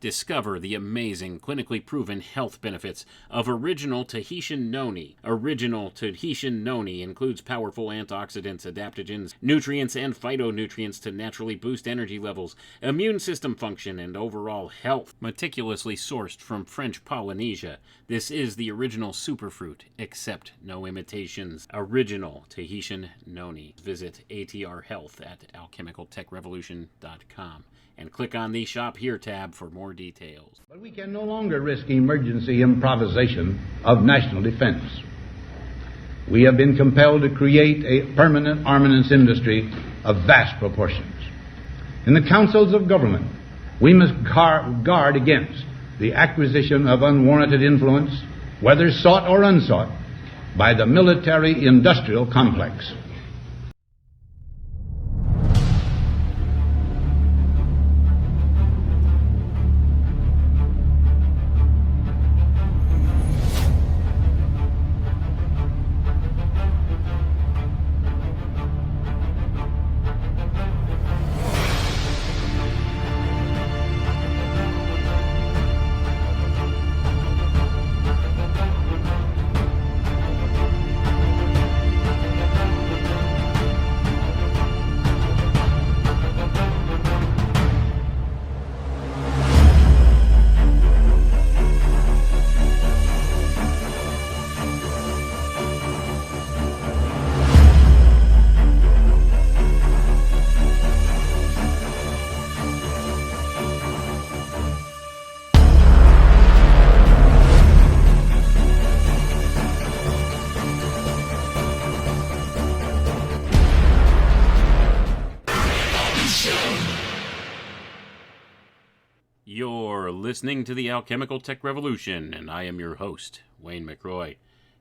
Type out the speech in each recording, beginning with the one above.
Discover the amazing, clinically proven health benefits of original Tahitian noni. Original Tahitian noni includes powerful antioxidants, adaptogens, nutrients, and phytonutrients to naturally boost energy levels, immune system function, and overall health. Meticulously sourced from French Polynesia, this is the original superfruit. Accept no imitations. Original Tahitian noni. Visit ATR Health at alchemicaltechrevolution.com. and click on the Shop Here tab for more details. But we can no longer risk emergency improvisation of national defense. We have been compelled to create a permanent armaments industry of vast proportions. In the councils of government, we must guard against the acquisition of unwarranted influence, whether sought or unsought, by the military-industrial complex. You're listening to the Alchemical Tech Revolution, and I am your host, Wayne McRoy.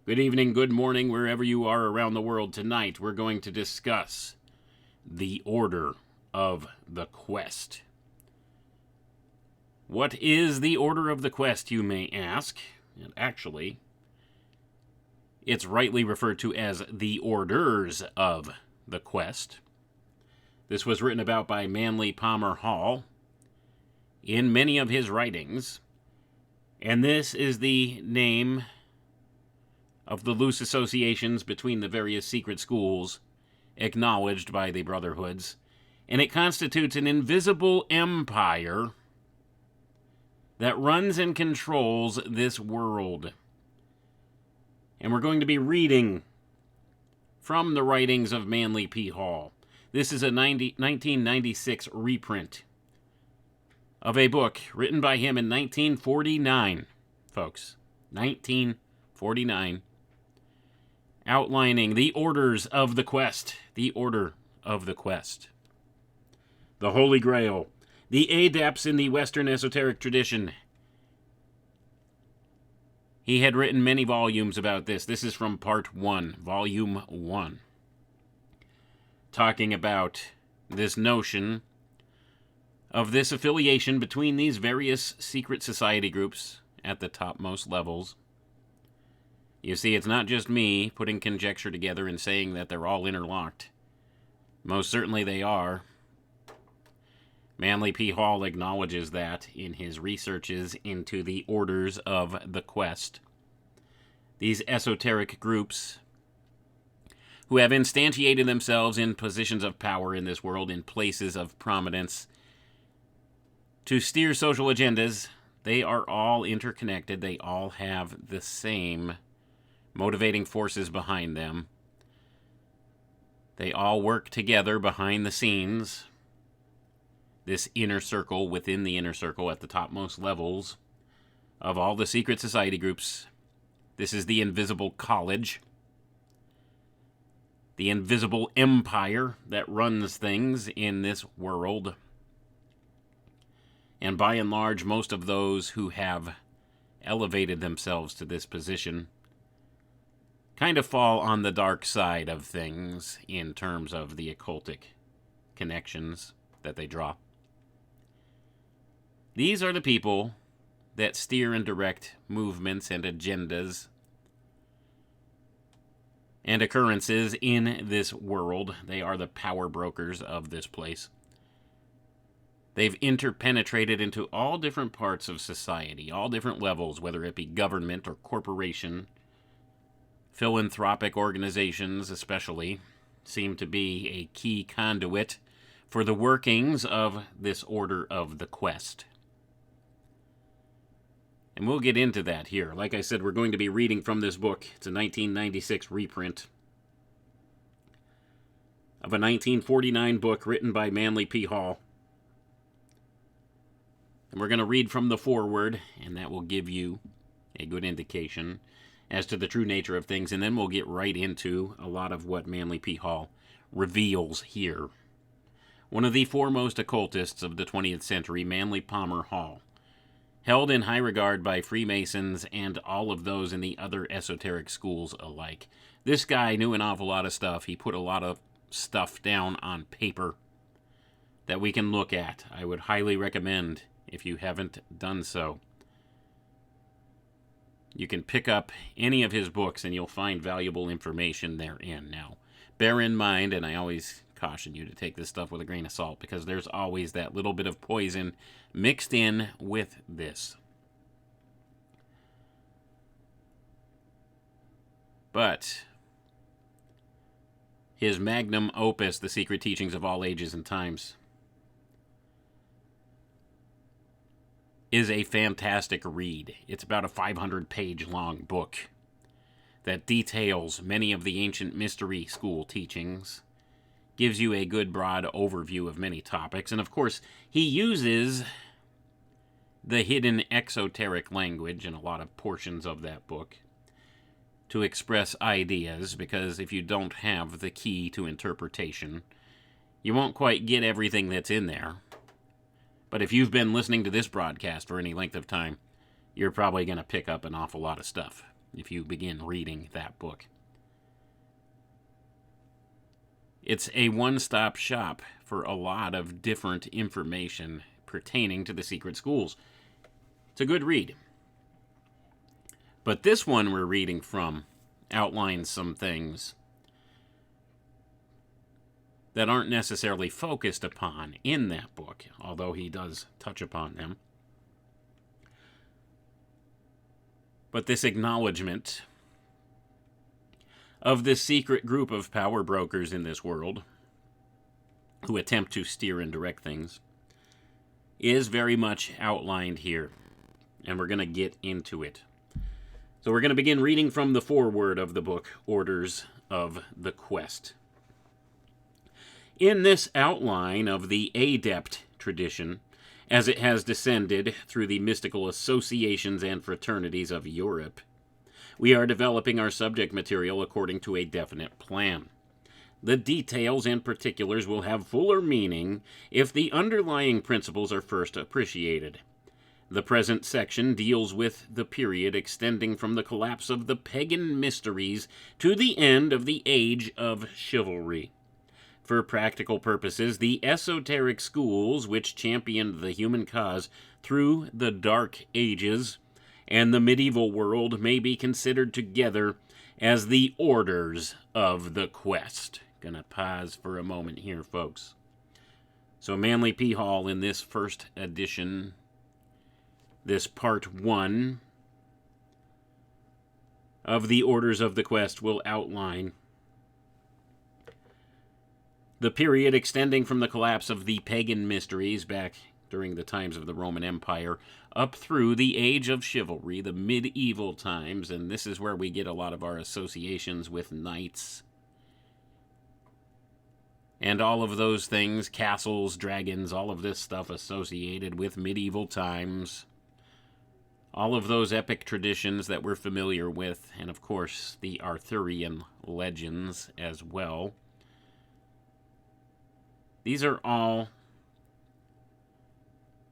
Good evening, good morning, wherever you are around the world. Tonight, we're going to discuss the Order of the Quest. What is the Order of the Quest, you may ask? And actually, it's rightly referred to as the Orders of the Quest. This was written about by Manly Palmer Hall in many of his writings, and this is the name of the loose associations between the various secret schools acknowledged by the Brotherhoods, and it constitutes an invisible empire that runs and controls this world. And we're going to be reading from the writings of Manly P. Hall. This is a 1996 reprint of a book written by him in 1949, folks. 1949. Outlining the orders of the quest. The Order of the Quest. The Holy Grail. The Adepts in the Western Esoteric tradition. He had written many volumes about this. This is from Part 1, Volume 1. Talking about this notion of this affiliation between these various secret society groups at the topmost levels. You see, it's not just me putting conjecture together and saying that they're all interlocked. Most certainly they are. Manly P. Hall acknowledges that in his researches into the Orders of the Quest. These esoteric groups who have instantiated themselves in positions of power in this world, in places of prominence, to steer social agendas. They are all interconnected. They all have the same motivating forces behind them. They all work together behind the scenes. This inner circle within the inner circle at the topmost levels of all the secret society groups. This is the invisible college. The invisible empire that runs things in this world. And by and large, most of those who have elevated themselves to this position kind of fall on the dark side of things in terms of the occultic connections that they draw. These are the people that steer and direct movements and agendas and occurrences in this world. They are the power brokers of this place. They've interpenetrated into all different parts of society, all different levels, whether it be government or corporation. Philanthropic organizations, especially, seem to be a key conduit for the workings of this Order of the Quest. And we'll get into that here. Like I said, we're going to be reading from this book. It's a 1996 reprint of a 1949 book written by Manly P. Hall. And we're going to read from the foreword, and that will give you a good indication as to the true nature of things, and then we'll get right into a lot of what Manly P. Hall reveals here. One of the foremost occultists of the 20th century, Manly Palmer Hall, held in high regard by Freemasons and all of those in the other esoteric schools alike. This guy knew an awful lot of stuff. He put a lot of stuff down on paper that we can look at. I would highly recommend, if you haven't done so, you can pick up any of his books and you'll find valuable information therein. Now, bear in mind, and I always caution you to take this stuff with a grain of salt, because there's always that little bit of poison mixed in with this. But his magnum opus, The Secret Teachings of All Ages and Times, is a fantastic read. It's about a 500-page long book that details many of the ancient mystery school teachings, gives you a good broad overview of many topics, and of course, he uses the hidden exoteric language in a lot of portions of that book to express ideas, because if you don't have the key to interpretation, you won't quite get everything that's in there. But if you've been listening to this broadcast for any length of time, you're probably going to pick up an awful lot of stuff if you begin reading that book. It's a one-stop shop for a lot of different information pertaining to the secret schools. It's a good read. But this one we're reading from outlines some things that aren't necessarily focused upon in that book, although he does touch upon them. But this acknowledgement of this secret group of power brokers in this world who attempt to steer and direct things is very much outlined here, and we're going to get into it. So we're going to begin reading from the foreword of the book, Orders of the Quest. In this outline of the Adept tradition, as it has descended through the mystical associations and fraternities of Europe, we are developing our subject material according to a definite plan. The details and particulars will have fuller meaning if the underlying principles are first appreciated. The present section deals with the period extending from the collapse of the pagan mysteries to the end of the age of chivalry. For practical purposes, the esoteric schools which championed the human cause through the Dark Ages and the medieval world may be considered together as the Orders of the Quest. Gonna pause for a moment here, folks. So Manly P. Hall, in this first edition, this part 1 of the Orders of the Quest, will outline the period extending from the collapse of the pagan mysteries back during the times of the Roman Empire up through the age of chivalry, the medieval times, and this is where we get a lot of our associations with knights and all of those things, castles, dragons, all of this stuff associated with medieval times. All of those epic traditions that we're familiar with, and of course the Arthurian legends as well. These are all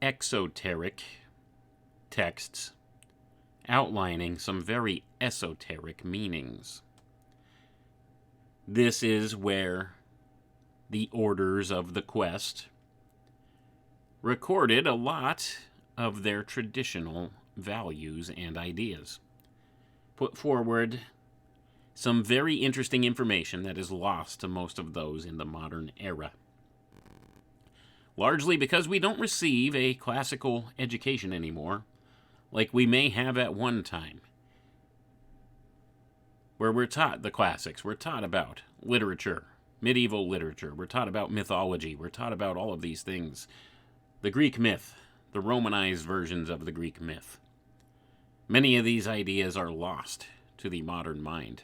exoteric texts outlining some very esoteric meanings. This is where the Orders of the Quest recorded a lot of their traditional values and ideas. Put forward some very interesting information that is lost to most of those in the modern era. largely because we don't receive a classical education anymore, like we may have at one time, where we're taught the classics, we're taught about literature, medieval literature, we're taught about mythology, we're taught about all of these things. The Greek myth, the Romanized versions of the Greek myth. Many of these ideas are lost to the modern mind.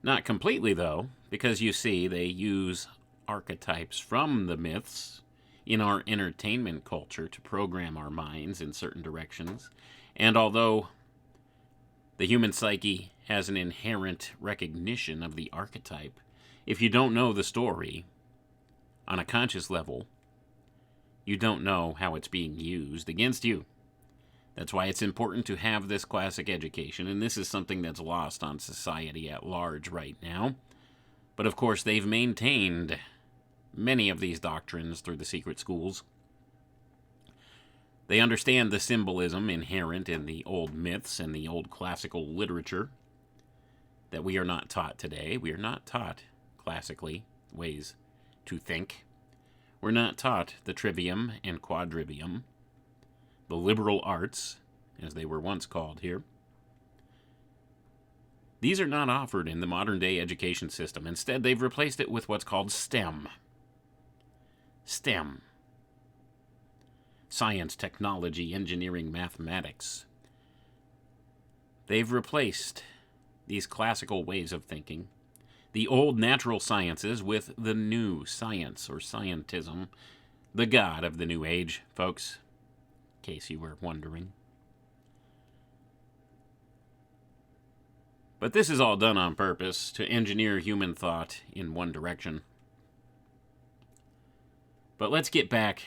Not completely, though, because you see, they use archetypes from the myths in our entertainment culture to program our minds in certain directions. And although the human psyche has an inherent recognition of the archetype, if you don't know the story on a conscious level, you don't know how it's being used against you. That's why it's important to have this classic education, and this is something that's lost on society at large right now. But of course, they've maintained many of these doctrines through the secret schools. They understand the symbolism inherent in the old myths and the old classical literature that we are not taught today. We are not taught classically ways to think. We're not taught the trivium and quadrivium, the liberal arts, as they were once called here. These are not offered in the modern-day education system. Instead, they've replaced it with what's called STEM. STEM. Science, technology, engineering, mathematics. They've replaced these classical ways of thinking, the old natural sciences, with the new science or scientism, the god of the new age, folks, in case you were wondering. But this is all done on purpose to engineer human thought in one direction. But let's get back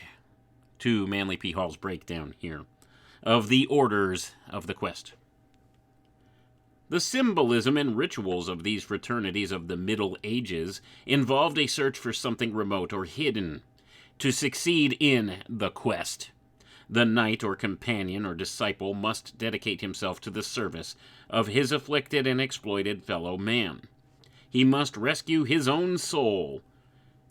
to Manly P. Hall's breakdown here of the orders of the quest. The symbolism and rituals of these fraternities of the Middle Ages involved a search for something remote or hidden. To succeed in the quest, the knight or companion or disciple must dedicate himself to the service of his afflicted and exploited fellow man. He must rescue his own soul,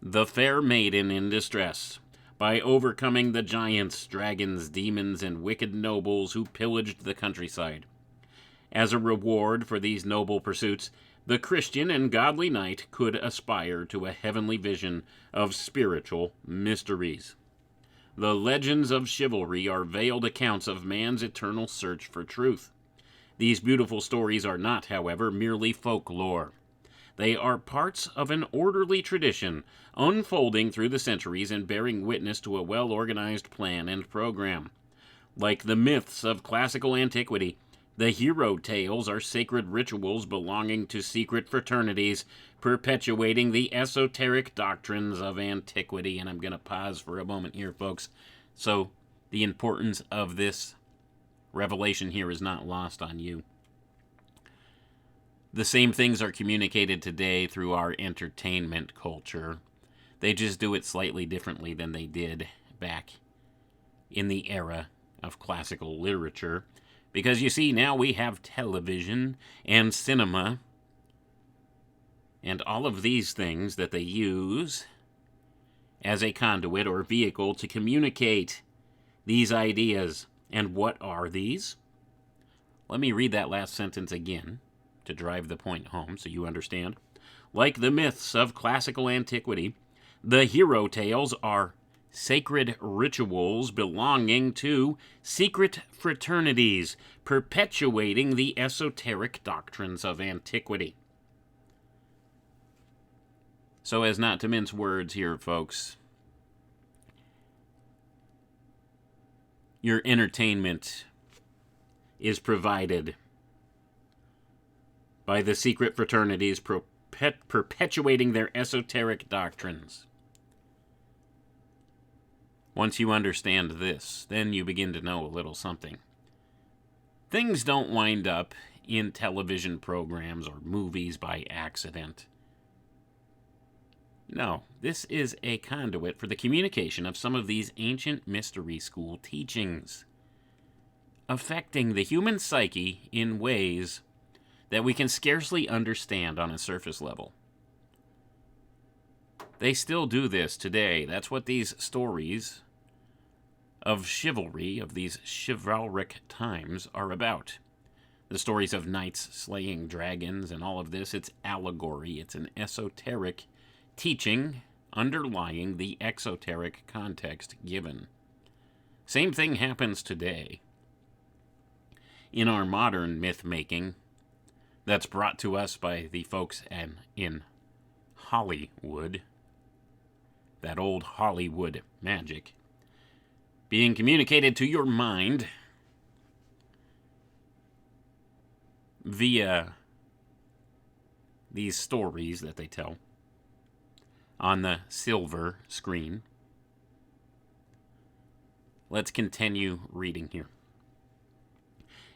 the fair maiden in distress, by overcoming the giants, dragons, demons, and wicked nobles who pillaged the countryside. As a reward for these noble pursuits, the Christian and godly knight could aspire to a heavenly vision of spiritual mysteries. The legends of chivalry are veiled accounts of man's eternal search for truth. These beautiful stories are not, however, merely folklore. They are parts of an orderly tradition, unfolding through the centuries and bearing witness to a well-organized plan and program. Like the myths of classical antiquity, the hero tales are sacred rituals belonging to secret fraternities, perpetuating the esoteric doctrines of antiquity. And I'm going to pause for a moment here, folks. So the importance of this revelation here is not lost on you. The same things are communicated today through our entertainment culture. They just do it slightly differently than they did back in the era of classical literature. Because you see, now we have television and cinema and all of these things that they use as a conduit or vehicle to communicate these ideas. And what are these? Let me read that last sentence again to drive the point home so you understand. Like the myths of classical antiquity, the hero tales are sacred rituals belonging to secret fraternities, perpetuating the esoteric doctrines of antiquity. So as not to mince words here, folks, your entertainment is provided by the secret fraternities perpetuating their esoteric doctrines. Once you understand this, then you begin to know a little something. Things don't wind up in television programs or movies by accident. No, this is a conduit for the communication of some of these ancient mystery school teachings, affecting the human psyche in ways that we can scarcely understand on a surface level. They still do this today. That's what these stories of chivalry, of these chivalric times, are about. The stories of knights slaying dragons and all of this, it's allegory. It's an esoteric teaching underlying the exoteric context given. Same thing happens today in our modern myth-making that's brought to us by the folks in Hollywood. That old Hollywood magic being communicated to your mind via these stories that they tell on the silver screen. Let's continue reading here.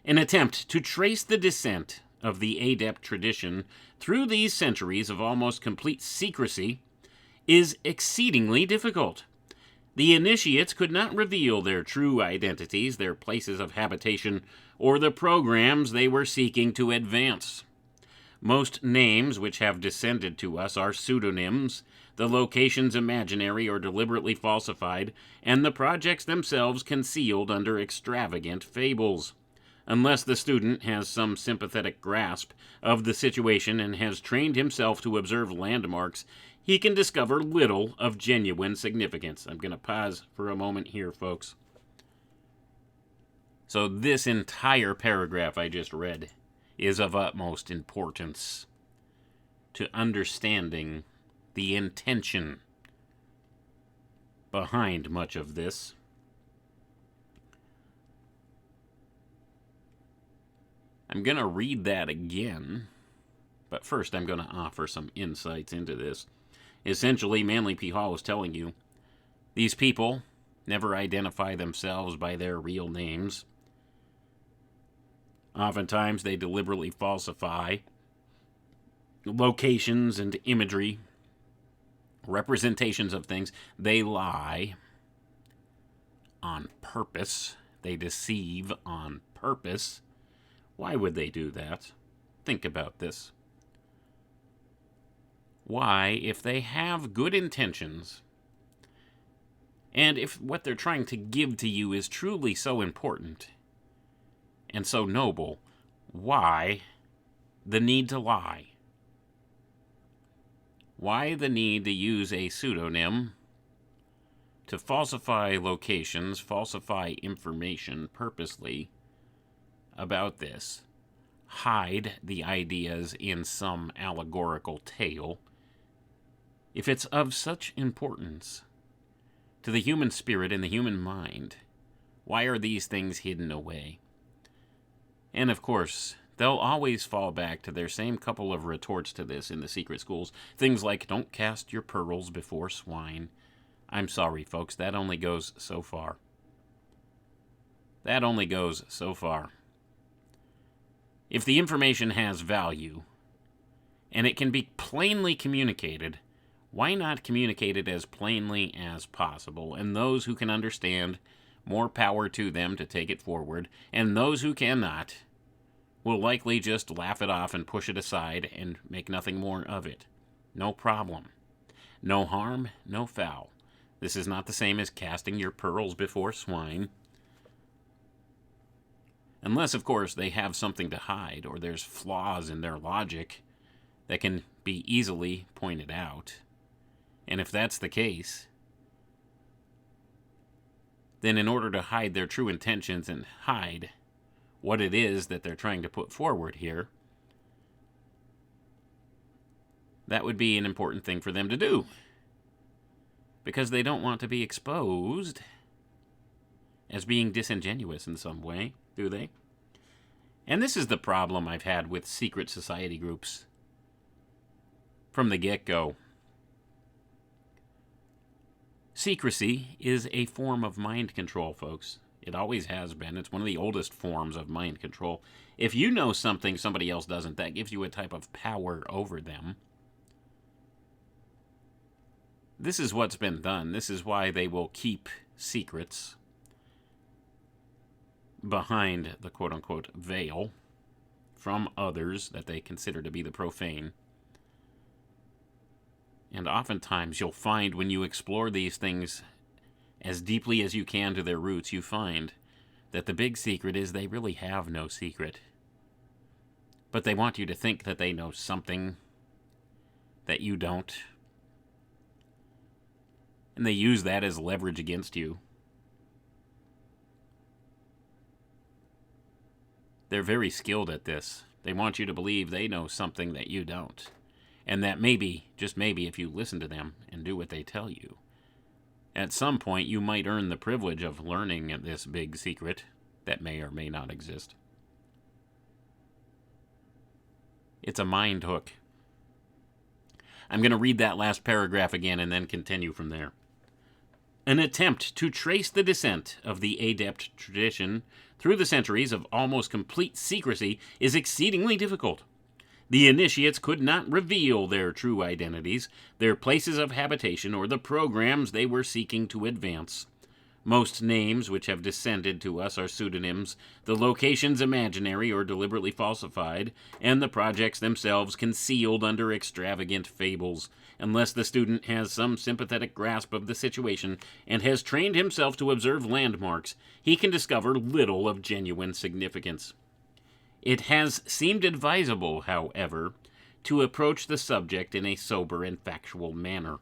An attempt to trace the descent of the adept tradition through these centuries of almost complete secrecy is exceedingly difficult. The initiates could not reveal their true identities, their places of habitation, or the programs they were seeking to advance. Most names which have descended to us are pseudonyms, the locations imaginary or deliberately falsified, and the projects themselves concealed under extravagant fables. Unless the student has some sympathetic grasp of the situation and has trained himself to observe landmarks, he can discover little of genuine significance. I'm going to pause for a moment here, folks. So this entire paragraph I just read is of utmost importance to understanding the intention behind much of this. I'm going to read that again, but first I'm going to offer some insights into this. Essentially, Manly P. Hall is telling you, these people never identify themselves by their real names. Oftentimes, they deliberately falsify locations and imagery, representations of things. They lie on purpose. They deceive on purpose. Why would they do that? Think about this. Why, if they have good intentions, and if what they're trying to give to you is truly so important and so noble, why the need to lie? Why the need to use a pseudonym to falsify locations, falsify information purposely about this, hide the ideas in some allegorical tale? If it's of such importance to the human spirit and the human mind, why are these things hidden away? And of course, they'll always fall back to their same couple of retorts to this in the secret schools. Things like, don't cast your pearls before swine. I'm sorry, folks, that only goes so far. That only goes so far. If the information has value, and it can be plainly communicated, why not communicate it as plainly as possible? And those who can understand, more power to them to take it forward, and those who cannot will likely just laugh it off and push it aside and make nothing more of it. No problem. No harm, no foul. This is not the same as casting your pearls before swine. Unless, of course, they have something to hide, or there's flaws in their logic that can be easily pointed out. And if that's the case, then in order to hide their true intentions and hide what it is that they're trying to put forward here, that would be an important thing for them to do. Because they don't want to be exposed as being disingenuous in some way, do they? And this is the problem I've had with secret society groups from the get-go. Secrecy is a form of mind control, folks. It always has been. It's one of the oldest forms of mind control. If you know something somebody else doesn't, that gives you a type of power over them. This is what's been done. This is why they will keep secrets behind the quote-unquote veil from others that they consider to be the profane. And oftentimes you'll find when you explore these things as deeply as you can to their roots, you find that the big secret is they really have no secret. But they want you to think that they know something that you don't. And they use that as leverage against you. They're very skilled at this. They want you to believe they know something that you don't. And that maybe, just maybe, if you listen to them and do what they tell you, at some point you might earn the privilege of learning this big secret that may or may not exist. It's a mind hook. I'm going to read that last paragraph again and then continue from there. An attempt to trace the descent of the adept tradition through the centuries of almost complete secrecy is exceedingly difficult. The initiates could not reveal their true identities, their places of habitation, or the programs they were seeking to advance. Most names which have descended to us are pseudonyms, the locations imaginary or deliberately falsified, and the projects themselves concealed under extravagant fables. Unless the student has some sympathetic grasp of the situation and has trained himself to observe landmarks, he can discover little of genuine significance. It has seemed advisable, however, to approach the subject in a sober and factual manner.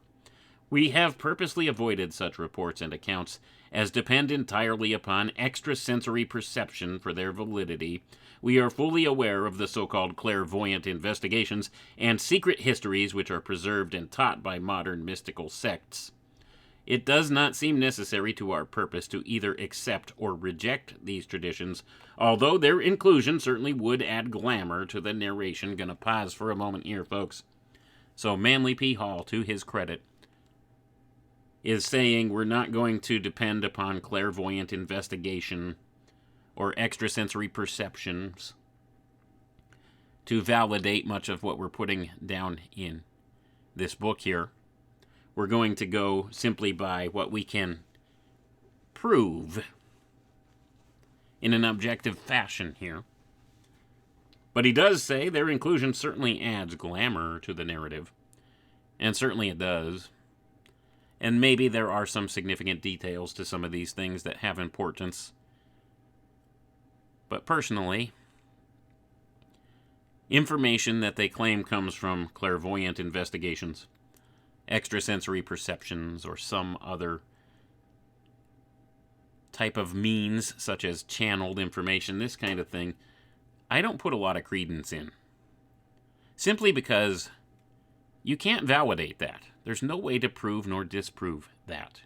We have purposely avoided such reports and accounts as depend entirely upon extrasensory perception for their validity. We are fully aware of the so-called clairvoyant investigations and secret histories which are preserved and taught by modern mystical sects. It does not seem necessary to our purpose to either accept or reject these traditions, although their inclusion certainly would add glamour to the narration. Gonna pause for a moment here, folks. So Manly P. Hall, to his credit, is saying we're not going to depend upon clairvoyant investigation or extrasensory perceptions to validate much of what we're putting down in this book here. We're going to go simply by what we can prove in an objective fashion here. But he does say their inclusion certainly adds glamour to the narrative. And certainly it does. And maybe there are some significant details to some of these things that have importance. But personally, information that they claim comes from clairvoyant investigations, extrasensory perceptions, or some other type of means, such as channeled information, this kind of thing, I don't put a lot of credence in. Simply because you can't validate that. There's no way to prove nor disprove that.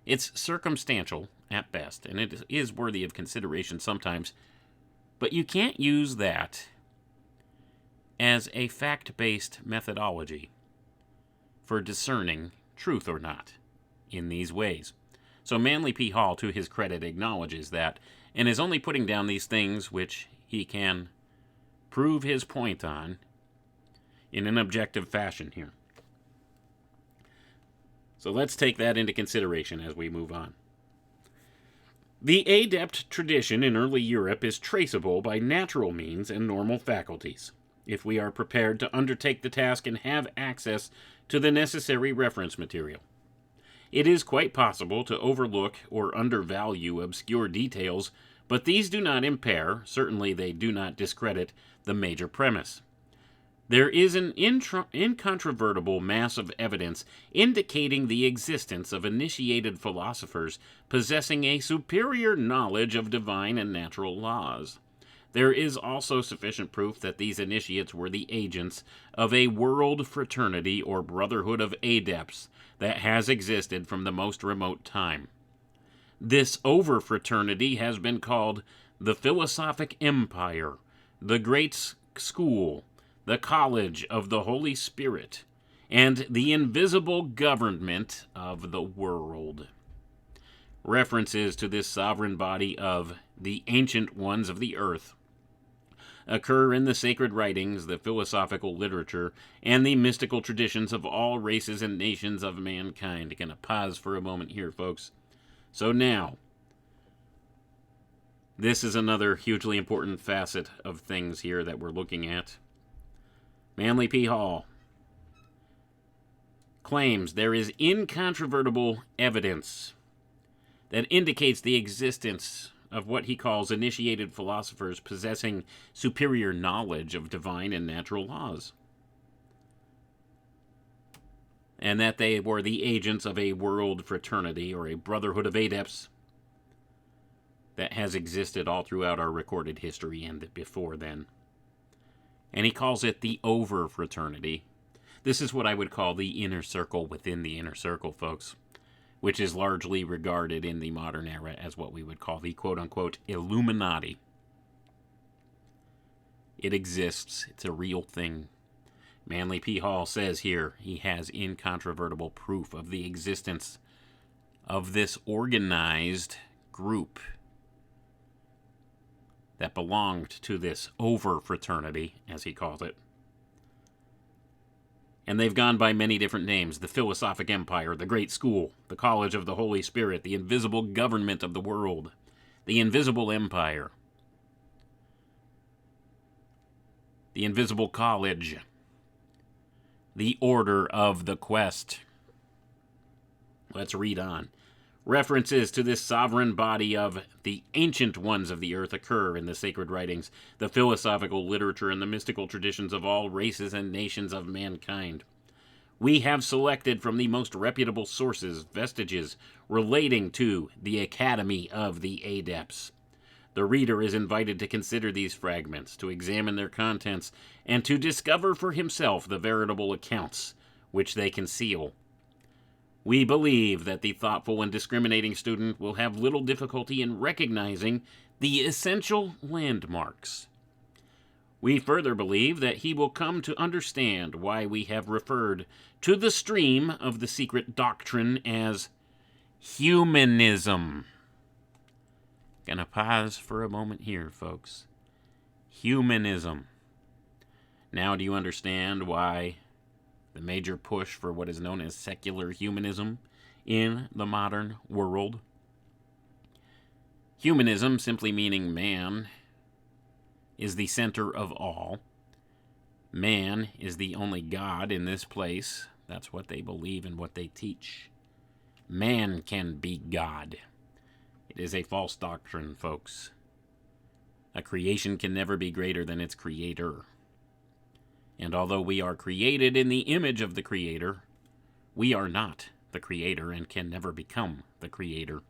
It's circumstantial at best, and it is worthy of consideration sometimes, but you can't use that as a fact-based methodology for discerning truth or not in these ways. So Manly P. Hall, to his credit, acknowledges that and is only putting down these things which he can prove his point on in an objective fashion here. So let's take that into consideration as we move on. The adept tradition in early Europe is traceable by natural means and normal faculties, if we are prepared to undertake the task and have access to the necessary reference material. It is quite possible to overlook or undervalue obscure details, but these do not impair, certainly they do not discredit, the major premise. There is an incontrovertible mass of evidence indicating the existence of initiated philosophers possessing a superior knowledge of divine and natural laws. There is also sufficient proof that these initiates were the agents of a world fraternity or brotherhood of adepts that has existed from the most remote time. This over-fraternity has been called the Philosophic Empire, the Great School, the College of the Holy Spirit, and the Invisible Government of the World. References to this sovereign body of the Ancient Ones of the Earth occur in the sacred writings, the philosophical literature, and the mystical traditions of all races and nations of mankind. Gonna pause for a moment here, folks. So now, this is another hugely important facet of things here that we're looking at. Manly P. Hall claims there is incontrovertible evidence that indicates the existence of what he calls initiated philosophers possessing superior knowledge of divine and natural laws, and that they were the agents of a world fraternity or a brotherhood of adepts that has existed all throughout our recorded history and before then. And he calls it the over fraternity. This is what I would call the inner circle within the inner circle, folks, which is largely regarded in the modern era as what we would call the quote-unquote Illuminati. It exists. It's a real thing. Manly P. Hall says here he has incontrovertible proof of the existence of this organized group that belonged to this over fraternity, as he calls it. And they've gone by many different names: the Philosophic Empire, the Great School, the College of the Holy Spirit, the Invisible Government of the World, the Invisible Empire, the Invisible College, the Order of the Quest. Let's read on. References to this sovereign body of the ancient ones of the earth occur in the sacred writings, the philosophical literature, and the mystical traditions of all races and nations of mankind. We have selected from the most reputable sources vestiges relating to the Academy of the Adepts. The reader is invited to consider these fragments, to examine their contents, and to discover for himself the veritable accounts which they conceal. We believe that the thoughtful and discriminating student will have little difficulty in recognizing the essential landmarks. We further believe that he will come to understand why we have referred to the stream of the secret doctrine as humanism. Gonna pause for a moment here, folks. Humanism. Now, do you understand why the major push for what is known as secular humanism in the modern world? Humanism, simply meaning man, is the center of all. Man is the only God in this place. That's what they believe and what they teach. Man can be God. It is a false doctrine, folks. A creation can never be greater than its creator. And although we are created in the image of the Creator, we are not the Creator and can never become the Creator.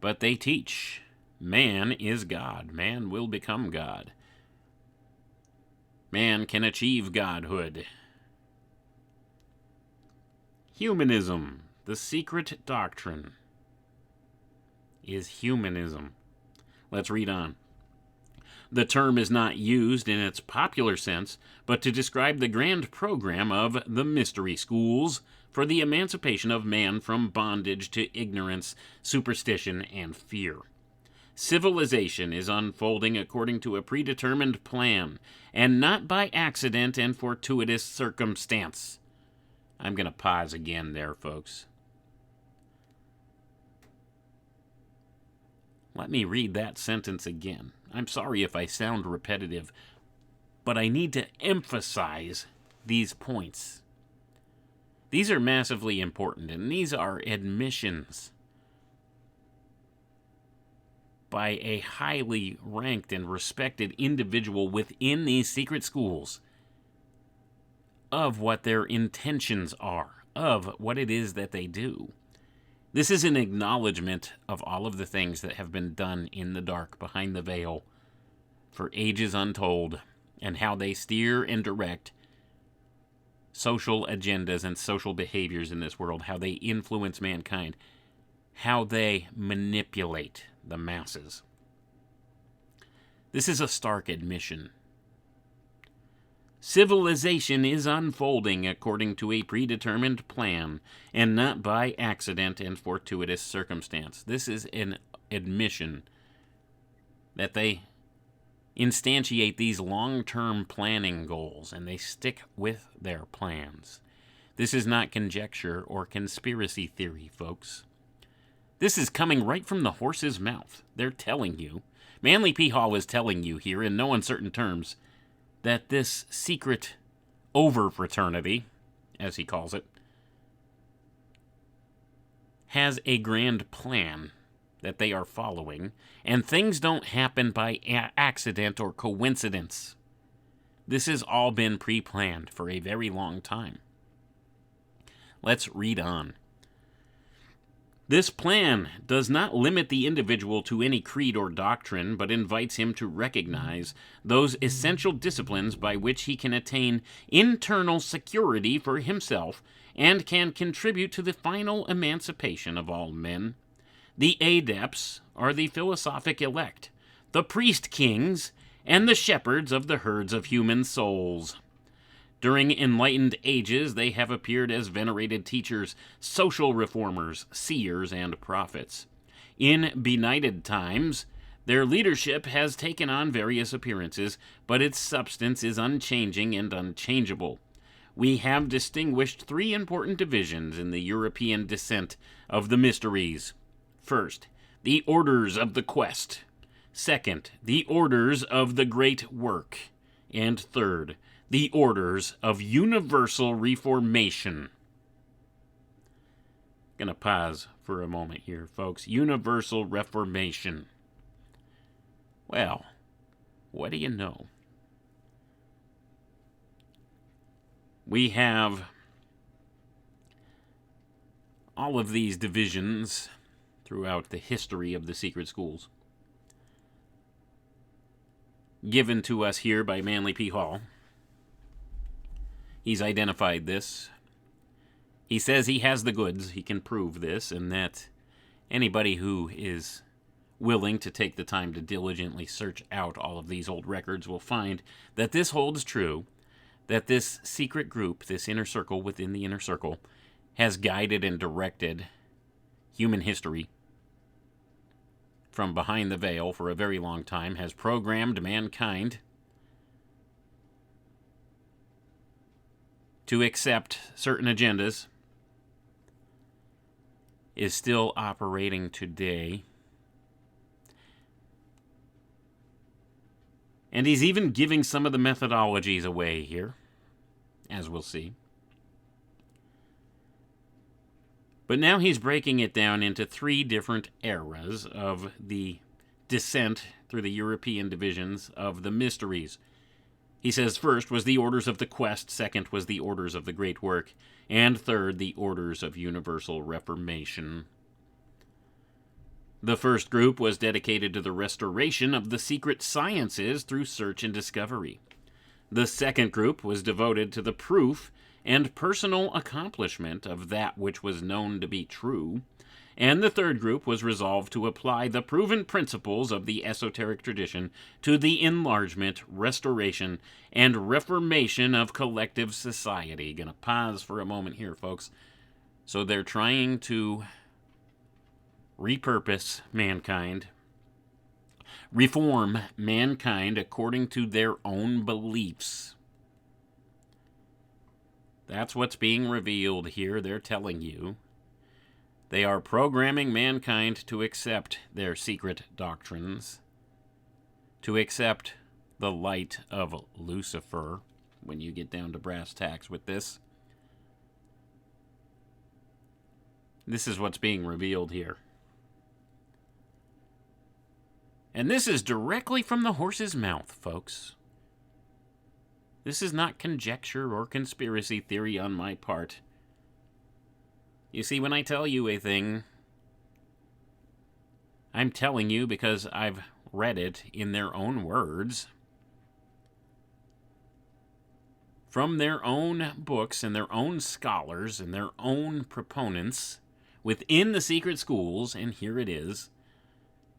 But they teach man is God. Man will become God. Man can achieve godhood. Humanism, the secret doctrine, is humanism. Let's read on. The term is not used in its popular sense, but to describe the grand program of the mystery schools for the emancipation of man from bondage to ignorance, superstition, and fear. Civilization is unfolding according to a predetermined plan, and not by accident and fortuitous circumstance. I'm going to pause again there, folks. Let me read that sentence again. I'm sorry if I sound repetitive, but I need to emphasize these points. These are massively important, and these are admissions by a highly ranked and respected individual within these secret schools of what their intentions are, of what it is that they do. This is an acknowledgement of all of the things that have been done in the dark, behind the veil, for ages untold, and how they steer and direct social agendas and social behaviors in this world, how they influence mankind, how they manipulate the masses. This is a stark admission. Civilization is unfolding according to a predetermined plan, and not by accident and fortuitous circumstance. This is an admission that they instantiate these long-term planning goals, and they stick with their plans. This is not conjecture or conspiracy theory, folks. This is coming right from the horse's mouth. They're telling you, Manly P. Hall is telling you here in no uncertain terms, that this secret over-fraternity, as he calls it, has a grand plan that they are following, and things don't happen by accident or coincidence. This has all been pre-planned for a very long time. Let's read on. This plan does not limit the individual to any creed or doctrine, but invites him to recognize those essential disciplines by which he can attain internal security for himself and can contribute to the final emancipation of all men. The adepts are the philosophic elect, the priest kings, and the shepherds of the herds of human souls. During enlightened ages, they have appeared as venerated teachers, social reformers, seers, and prophets. In benighted times, their leadership has taken on various appearances, but its substance is unchanging and unchangeable. We have distinguished three important divisions in the European descent of the mysteries. First, the orders of the quest. Second, the orders of the great work. And third, the orders of universal reformation. Gonna pause for a moment here, folks. Universal reformation. Well, what do you know? We have all of these divisions throughout the history of the secret schools, given to us here by Manly P. Hall. He's identified this. He says he has the goods. He can prove this, and that anybody who is willing to take the time to diligently search out all of these old records will find that this holds true, that this secret group, this inner circle within the inner circle, has guided and directed human history from behind the veil for a very long time, has programmed mankind to accept certain agendas, is still operating today. And he's even giving some of the methodologies away here, as we'll see. But now he's breaking it down into three different eras of the descent through the European divisions of the mysteries. He says first was the orders of the quest, second was the orders of the great work, and third, the orders of universal reformation. The first group was dedicated to the restoration of the secret sciences through search and discovery. The second group was devoted to the proof and personal accomplishment of that which was known to be true. And the third group was resolved to apply the proven principles of the esoteric tradition to the enlargement, restoration, and reformation of collective society. Gonna pause for a moment here, folks. So they're trying to repurpose mankind, reform mankind according to their own beliefs. That's what's being revealed here. They're telling you they are programming mankind to accept their secret doctrines, to accept the light of Lucifer, when you get down to brass tacks with this. This is what's being revealed here. And this is directly from the horse's mouth, folks. This is not conjecture or conspiracy theory on my part. You see, when I tell you a thing, I'm telling you because I've read it in their own words, from their own books and their own scholars and their own proponents within the secret schools, and here it is.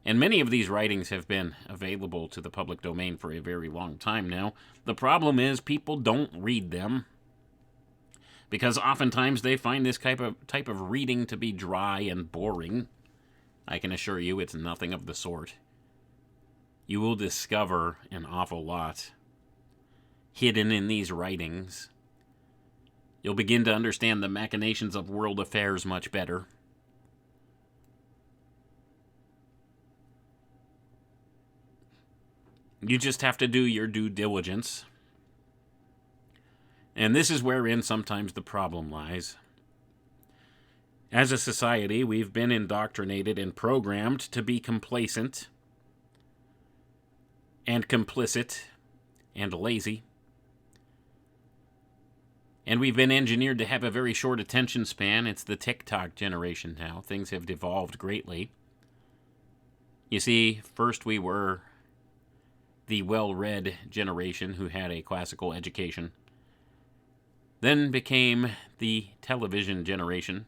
And many of these writings have been available to the public domain for a very long time now. The problem is people don't read them, because oftentimes they find this type of reading to be dry and boring. I can assure you it's nothing of the sort. You will discover an awful lot hidden in these writings. You'll begin to understand the machinations of world affairs much better. You just have to do your due diligence And this is wherein sometimes the problem lies. As a society, we've been indoctrinated and programmed to be complacent and complicit and lazy. And we've been engineered to have a very short attention span. It's the TikTok generation now. Things have devolved greatly. You see, first we were the well-read generation who had a classical education. Then became the television generation.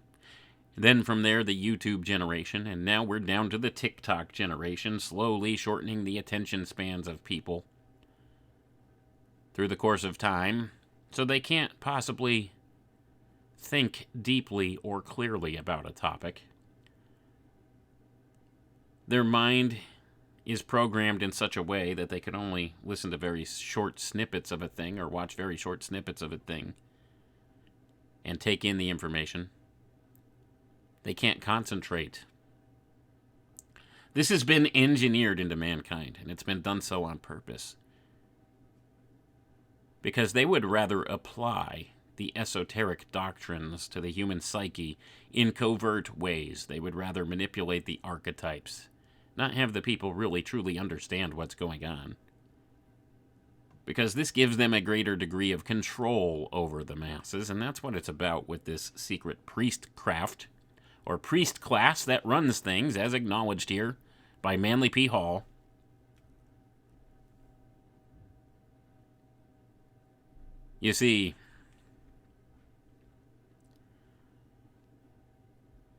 Then from there, the YouTube generation. And now we're down to the TikTok generation, slowly shortening the attention spans of people through the course of time, so they can't possibly think deeply or clearly about a topic. Their mind is programmed in such a way that they can only listen to very short snippets of a thing or watch very short snippets of a thing and take in the information. They can't concentrate. This has been engineered into mankind, and it's been done so on purpose, because they would rather apply the esoteric doctrines to the human psyche in covert ways. They would rather manipulate the archetypes, not have the people really truly understand what's going on, because this gives them a greater degree of control over the masses, and that's what it's about with this secret priestcraft, or priest class that runs things, as acknowledged here by Manly P. Hall. You see,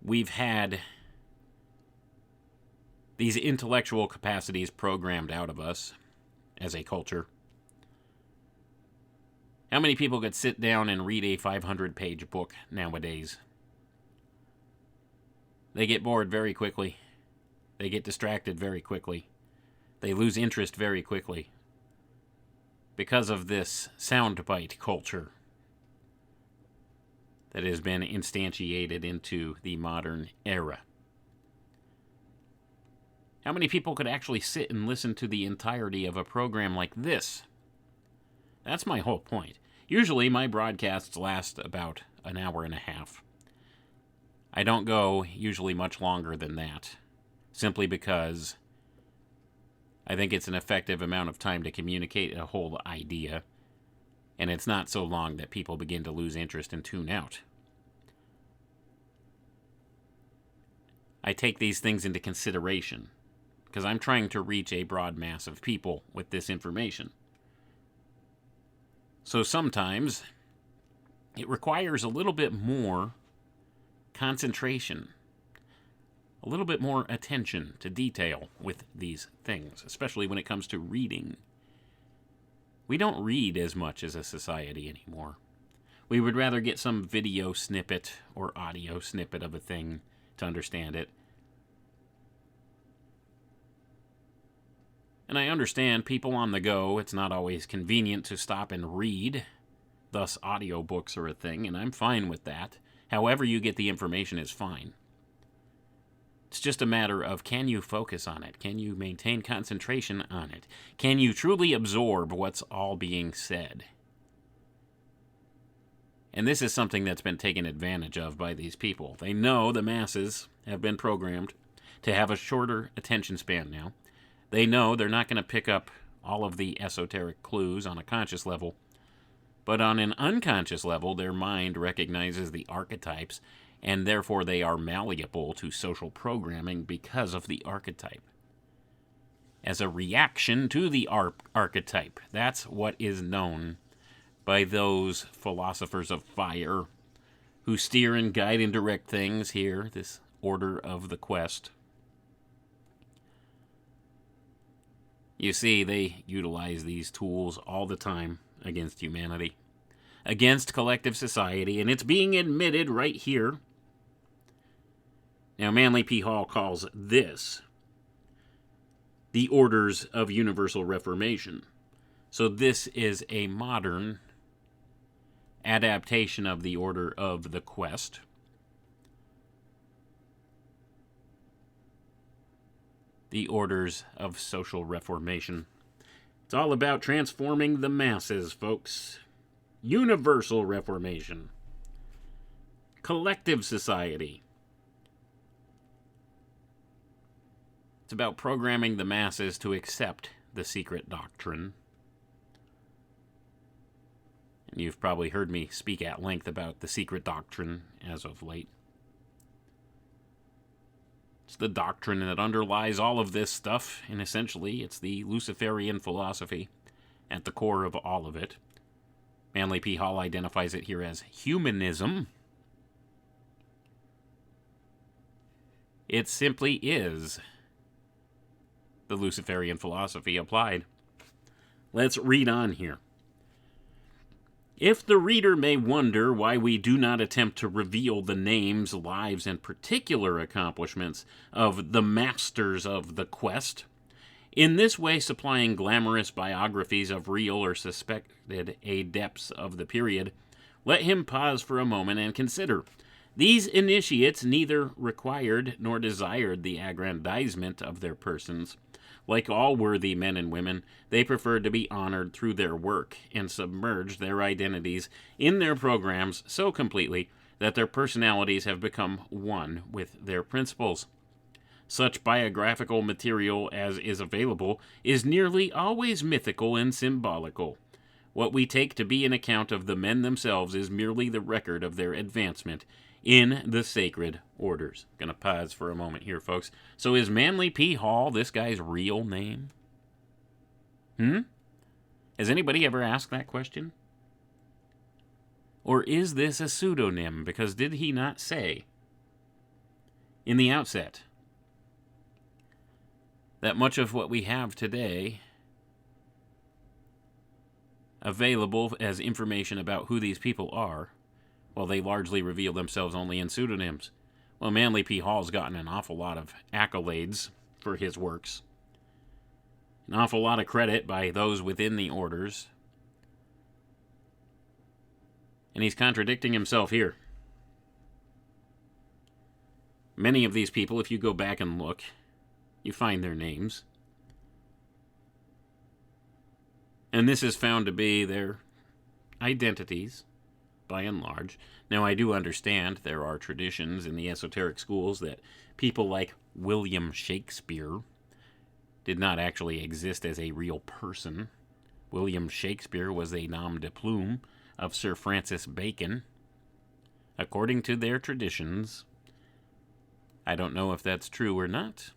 we've had these intellectual capacities programmed out of us as a culture. How many people could sit down and read a 500-page book nowadays? They get bored very quickly. They get distracted very quickly. They lose interest very quickly because of this soundbite culture that has been instantiated into the modern era. How many people could actually sit and listen to the entirety of a program like this? That's my whole point. Usually my broadcasts last about an hour and a half. I don't go usually much longer than that, simply because I think it's an effective amount of time to communicate a whole idea, and it's not so long that people begin to lose interest and tune out. I take these things into consideration, because I'm trying to reach a broad mass of people with this information. So sometimes it requires a little bit more concentration, a little bit more attention to detail with these things, especially when it comes to reading. We don't read as much as a society anymore. We would rather get some video snippet or audio snippet of a thing to understand it. And I understand people on the go, it's not always convenient to stop and read. Thus, audiobooks are a thing, and I'm fine with that. However you get the information is fine. It's just a matter of, can you focus on it? Can you maintain concentration on it? Can you truly absorb what's all being said? And this is something that's been taken advantage of by these people. They know the masses have been programmed to have a shorter attention span now. They know they're not going to pick up all of the esoteric clues on a conscious level, but on an unconscious level, their mind recognizes the archetypes, and therefore they are malleable to social programming because of the archetype. As a reaction to the archetype, that's what is known by those philosophers of fire who steer and guide and direct things here, this order of the quest. You see, they utilize these tools all the time against humanity, against collective society, and it's being admitted right here. Now, Manly P. Hall calls this the Orders of Universal Reformation. So this is a modern adaptation of the Order of the Quest. The Orders of Social Reformation. It's all about transforming the masses, folks. universal reformation, collective society. It's about programming the masses to accept the secret doctrine. And you've probably heard me speak at length about the secret doctrine as of late. It's the doctrine that underlies all of this stuff, and essentially it's the Luciferian philosophy at the core of all of it. Manly P. Hall identifies it here as humanism. It simply is the Luciferian philosophy applied. Let's read on here. If the reader may wonder why we do not attempt to reveal the names, lives, and particular accomplishments of the masters of the quest, in this way supplying glamorous biographies of real or suspected adepts of the period, let him pause for a moment and consider. These initiates neither required nor desired the aggrandizement of their persons. Like all worthy men and women, they preferred to be honored through their work and submerged their identities in their programs so completely that their personalities have become one with their principles. Such biographical material as is available is nearly always mythical and symbolical. What we take to be an account of the men themselves is merely the record of their advancement in the sacred orders. Gonna pause for a moment here, folks. So is Manly P. Hall this guy's real name? Has anybody ever asked that question? Or is this a pseudonym? Because did he not say in the outset that much of what we have today available as information about who these people are, well, they largely reveal themselves only in pseudonyms? Well, Manly P. Hall's gotten an awful lot of accolades for his works. An awful lot of credit by those within the orders. And he's contradicting himself here. Many of these people, if you go back and look, you find their names. And this is found to be their identities, by and large. Now, I do understand there are traditions in the esoteric schools that people like William Shakespeare did not actually exist as a real person. William Shakespeare was a nom de plume of Sir Francis Bacon. According to their traditions, I don't know if that's true or not.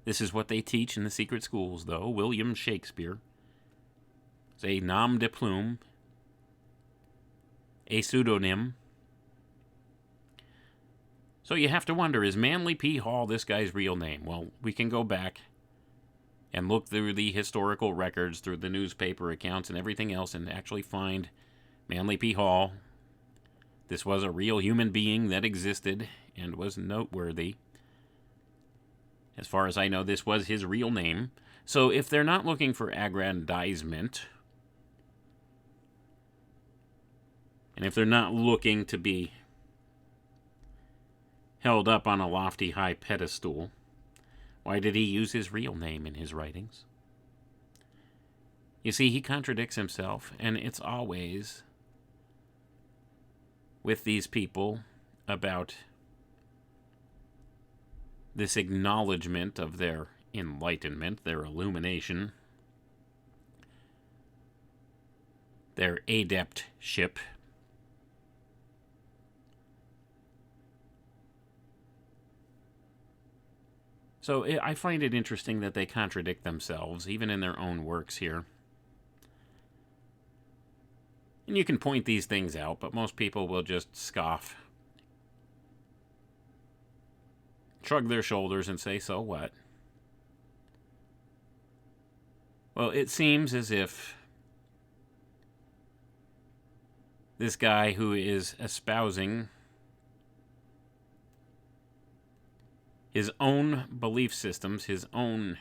This is what they teach in the secret schools, though. William Shakespeare is a nom de plume, a pseudonym. So you have to wonder, is Manly P. Hall this guy's real name? Well, we can go back and look through the historical records, through the newspaper accounts and everything else, and actually find Manly P. Hall. This was a real human being that existed and was noteworthy. As far as I know, this was his real name. So if they're not looking for aggrandizement, and if they're not looking to be held up on a lofty high pedestal, why did he use his real name in his writings? You see, he contradicts himself, and it's always with these people about this acknowledgement of their enlightenment, their illumination, their adeptship. So I find it interesting that they contradict themselves, even in their own works here. And you can point these things out, but most people will just scoff, shrug their shoulders, and say, so what? Well, it seems as if this guy who is espousing his own belief systems, his own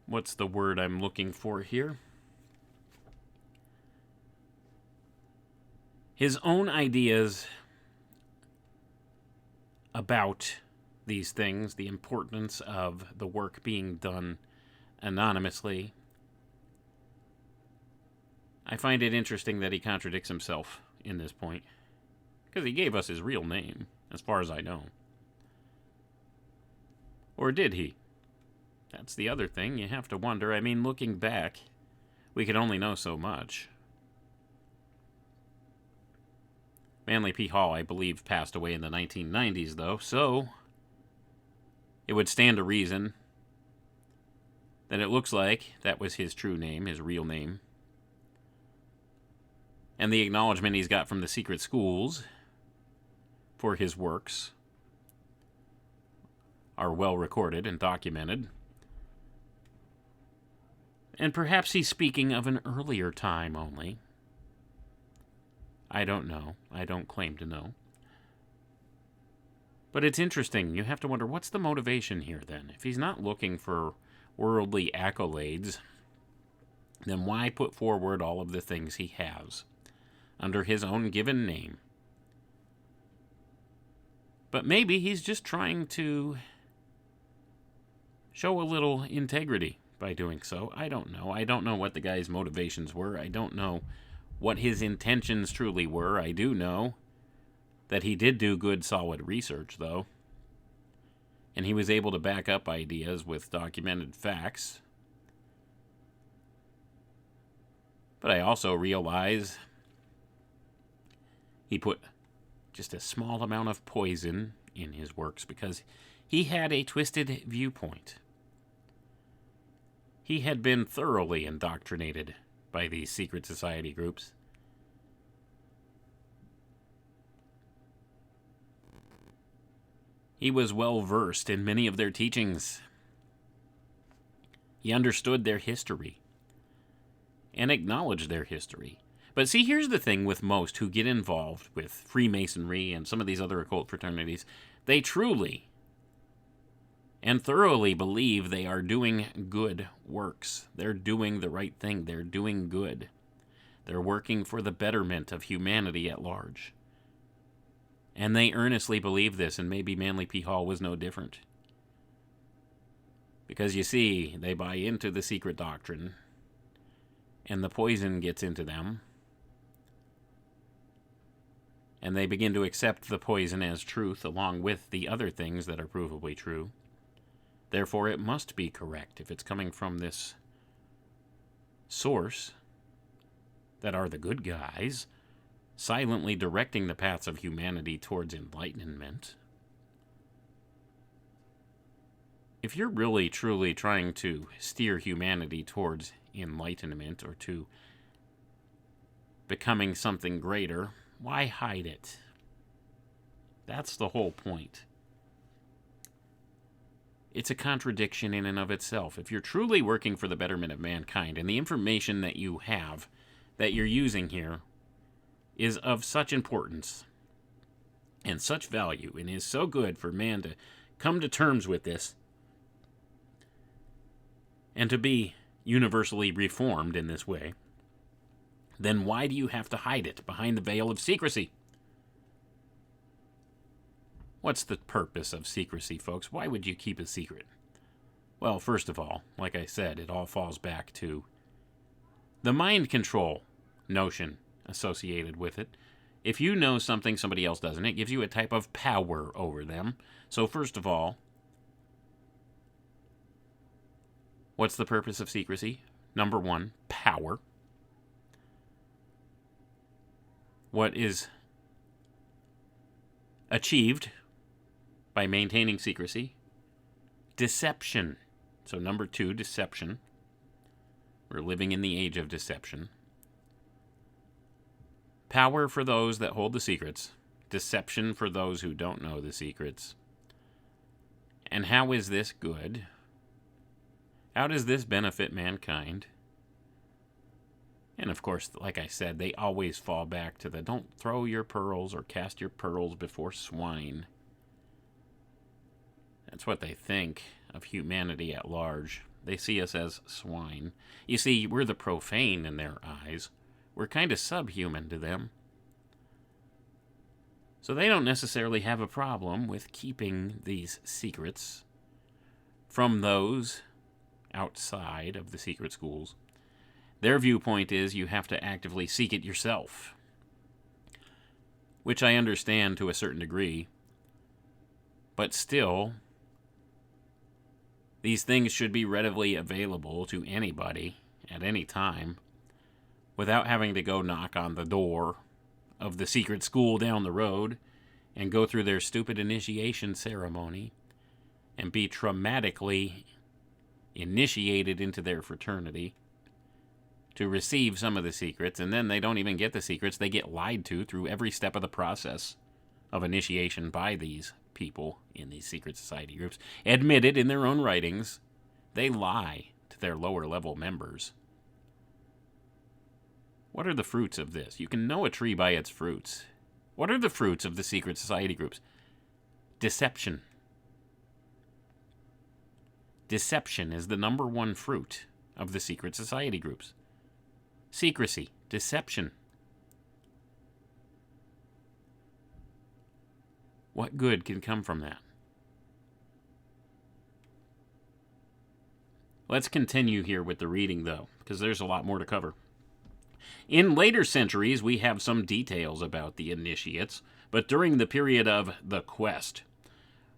what's the word I'm looking for here? His own ideas about these things, the importance of the work being done anonymously. I find it interesting that he contradicts himself in this point, because he gave us his real name, as far as I know. Or did he? That's the other thing. You have to wonder. I mean, looking back, we could only know so much. Manly P. Hall, I believe, passed away in the 1990s, though, so it would stand to reason that it looks like that was his true name, his real name. And the acknowledgement he's got from the secret schools for his works are well recorded and documented. And perhaps he's speaking of an earlier time only. I don't know. I don't claim to know. But it's interesting. You have to wonder, what's the motivation here then? If he's not looking for worldly accolades, then why put forward all of the things he has under his own given name? But maybe he's just trying to show a little integrity by doing so. I don't know. I don't know what the guy's motivations were. I don't know what his intentions truly were. I do know that he did do good, solid research, though. And he was able to back up ideas with documented facts. But I also realize he put just a small amount of poison in his works because he had a twisted viewpoint. He had been thoroughly indoctrinated by these secret society groups. He was well versed in many of their teachings. He understood their history and acknowledged their history. But see, here's the thing with most who get involved with Freemasonry and some of these other occult fraternities. They truly and thoroughly believe they are doing good works. They're doing the right thing. They're doing good. They're working for the betterment of humanity at large. And they earnestly believe this, and maybe Manly P. Hall was no different. Because you see, they buy into the secret doctrine, and the poison gets into them, and they begin to accept the poison as truth along with the other things that are provably true. Therefore, it must be correct if it's coming from this source that are the good guys, silently directing the paths of humanity towards enlightenment. If you're really, truly trying to steer humanity towards enlightenment or to becoming something greater, why hide it? That's the whole point. It's a contradiction in and of itself. If you're truly working for the betterment of mankind, and the information that you have, that you're using here, is of such importance and such value, and is so good for man to come to terms with this, and to be universally reformed in this way, then why do you have to hide it behind the veil of secrecy? What's the purpose of secrecy, folks? Why would you keep a secret? Well, first of all, like I said, it all falls back to the mind control notion associated with it. If you know something somebody else doesn't, it gives you a type of power over them. So first of all, what's the purpose of secrecy? Number one, power. What is achieved by maintaining secrecy? Deception. So number two, deception. We're living in the age of deception. Power for those that hold the secrets. Deception for those who don't know the secrets. And how is this good? How does this benefit mankind? And of course, like I said, they always fall back to the don't throw your pearls or cast your pearls before swine. That's what they think of humanity at large. They see us as swine. You see, we're the profane in their eyes. We're kind of subhuman to them. So they don't necessarily have a problem with keeping these secrets from those outside of the secret schools. Their viewpoint is you have to actively seek it yourself, which I understand to a certain degree, but still, these things should be readily available to anybody at any time without having to go knock on the door of the secret school down the road and go through their stupid initiation ceremony and be traumatically initiated into their fraternity to receive some of the secrets, and then they don't even get the secrets. They get lied to through every step of the process of initiation by these people in these secret society groups. Admitted in their own writings, they lie to their lower level members. What are the fruits of this? You can know a tree by its fruits. What are the fruits of the secret society groups? Deception. Deception is the number one fruit of the secret society groups. Secrecy, deception. What good can come from that? Let's continue here with the reading, though, because there's a lot more to cover. In later centuries, we have some details about the initiates, but during the period of the Quest,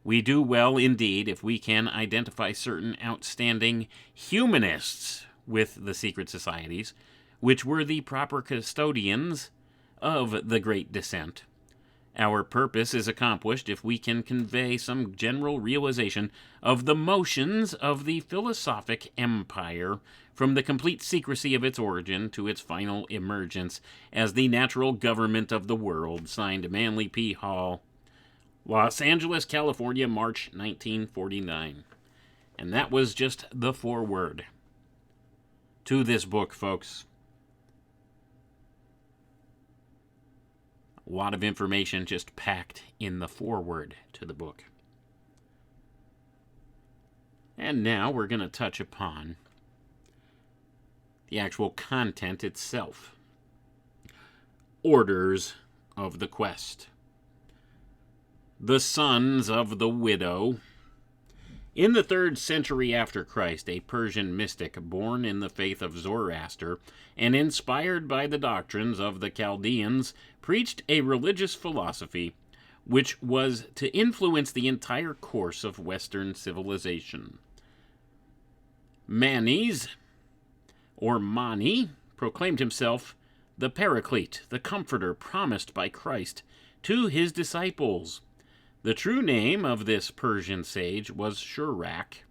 we do well indeed if we can identify certain outstanding humanists with the secret societies, which were the proper custodians of the Great Descent. Our purpose is accomplished if we can convey some general realization of the motions of the philosophic empire from the complete secrecy of its origin to its final emergence as the natural government of the world. Signed, Manly P. Hall, Los Angeles, California, March 1949. And that was just the foreword to this book, folks. A lot of information just packed in the foreword to the book. And now we're going to touch upon the actual content itself. Orders of the Quest. The sons of the widow. In the 3rd century after Christ, a Persian mystic born in the faith of Zoroaster and inspired by the doctrines of the Chaldeans preached a religious philosophy which was to influence the entire course of Western civilization. Manes, or Mani, proclaimed himself the Paraclete, the Comforter promised by Christ to his disciples. The true name of this Persian sage was Shurak,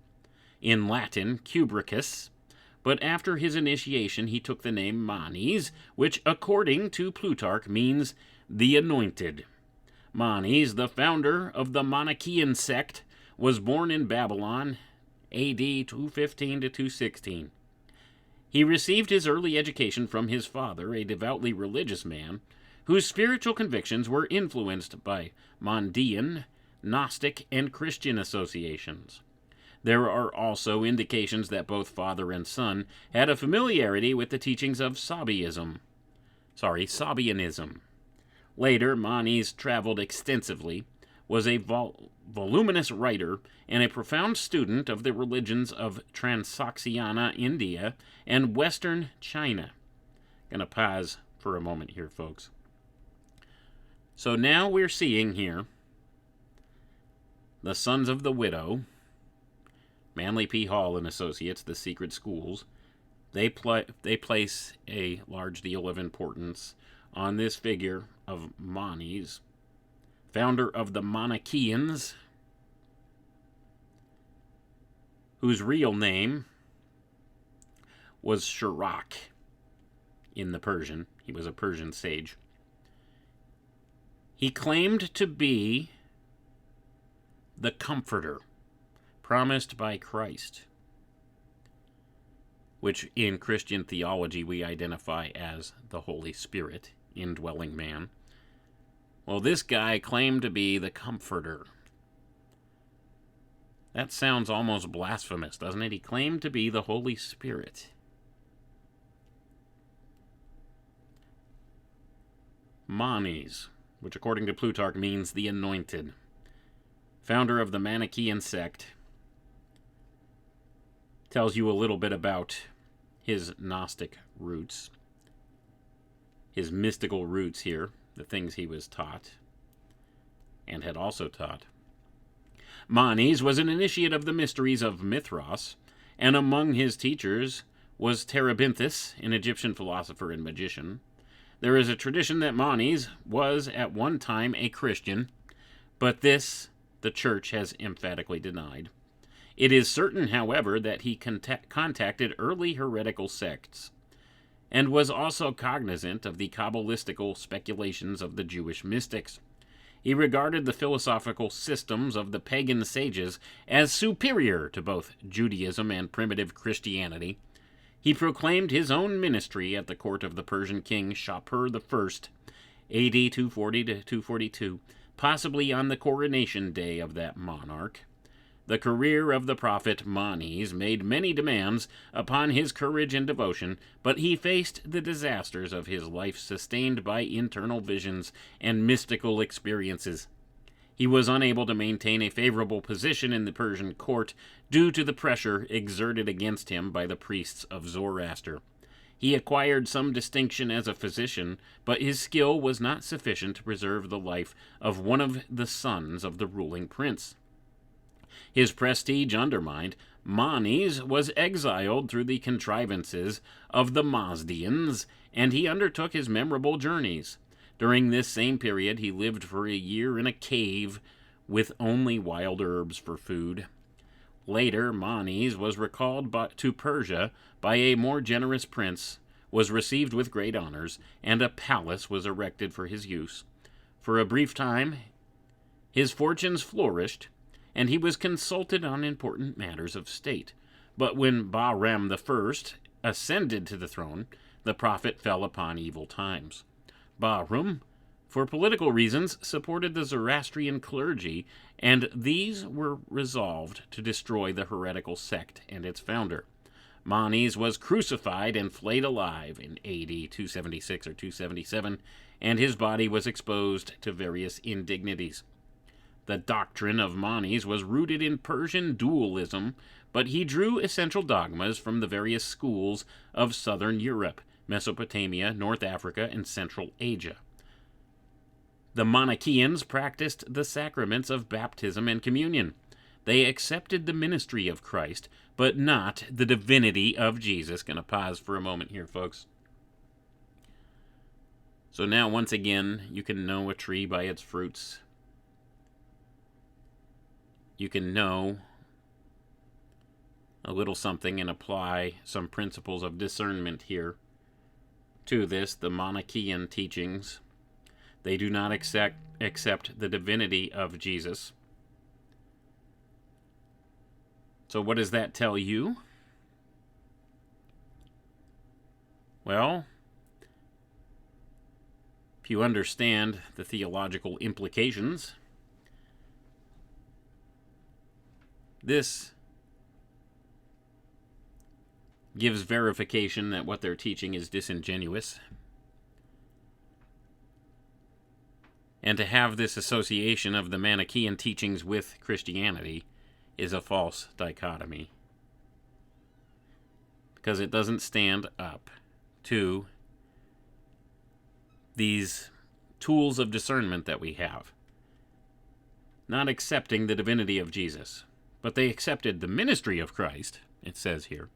in Latin Cubricus, but after his initiation he took the name Manes, which according to Plutarch means the anointed. Manes, the founder of the Manichaean sect, was born in Babylon, AD 215 to 216. He received his early education from his father, a devoutly religious man, whose spiritual convictions were influenced by Mandean, Gnostic, and Christian associations. There are also indications that both father and son had a familiarity with the teachings of Sabianism. Later, Manes traveled extensively, was a voluminous writer, and a profound student of the religions of Transoxiana India and Western China. Going to pause for a moment here, folks. So now we're seeing here the Sons of the Widow, Manly P. Hall and Associates, the Secret Schools. They place a large deal of importance on this figure of Manes, founder of the Manichaeans, whose real name was Shurak in the Persian. He was a Persian sage. He claimed to be the Comforter promised by Christ, which in Christian theology we identify as the Holy Spirit, indwelling man. Well, this guy claimed to be the Comforter. That sounds almost blasphemous, doesn't it? He claimed to be the Holy Spirit. Manes, which according to Plutarch means the anointed, founder of the Manichaean sect, tells you a little bit about his Gnostic roots, his mystical roots here, the things he was taught and had also taught. Manes was an initiate of the mysteries of Mithras, and among his teachers was Terebinthus, an Egyptian philosopher and magician. There is a tradition that Manes was at one time a Christian, but this the Church has emphatically denied. It is certain, however, that he contacted early heretical sects, and was also cognizant of the Kabbalistical speculations of the Jewish mystics. He regarded the philosophical systems of the pagan sages as superior to both Judaism and primitive Christianity. He proclaimed his own ministry at the court of the Persian king Shapur I, AD 240 to 242, possibly on the coronation day of that monarch. The career of the prophet Manes made many demands upon his courage and devotion, but he faced the disasters of his life sustained by internal visions and mystical experiences. He was unable to maintain a favorable position in the Persian court due to the pressure exerted against him by the priests of Zoroaster. He acquired some distinction as a physician, but his skill was not sufficient to preserve the life of one of the sons of the ruling prince. His prestige undermined, Manes was exiled through the contrivances of the Mazdians, and he undertook his memorable journeys. During this same period, he lived for a year in a cave with only wild herbs for food. Later, Manes was recalled to Persia by a more generous prince, was received with great honors, and a palace was erected for his use. For a brief time, his fortunes flourished, and he was consulted on important matters of state. But when Bahram I ascended to the throne, the prophet fell upon evil times. Bahram, for political reasons, supported the Zoroastrian clergy, and these were resolved to destroy the heretical sect and its founder. Manes was crucified and flayed alive in AD 276 or 277, and his body was exposed to various indignities. The doctrine of Manes was rooted in Persian dualism, but he drew essential dogmas from the various schools of southern Europe, Mesopotamia, North Africa, and Central Asia. The Manichaeans practiced the sacraments of baptism and communion. They accepted the ministry of Christ, but not the divinity of Jesus. Going to pause for a moment here, folks. So now, once again, you can know a tree by its fruits. You can know a little something and apply some principles of discernment here to this, the Manichaean teachings. They do not accept the divinity of Jesus. So what does that tell you? Well, if you understand the theological implications, this gives verification that what they're teaching is disingenuous. And to have this association of the Manichaean teachings with Christianity is a false dichotomy, because it doesn't stand up to these tools of discernment that we have. Not accepting the divinity of Jesus, but they accepted the ministry of Christ, it says here.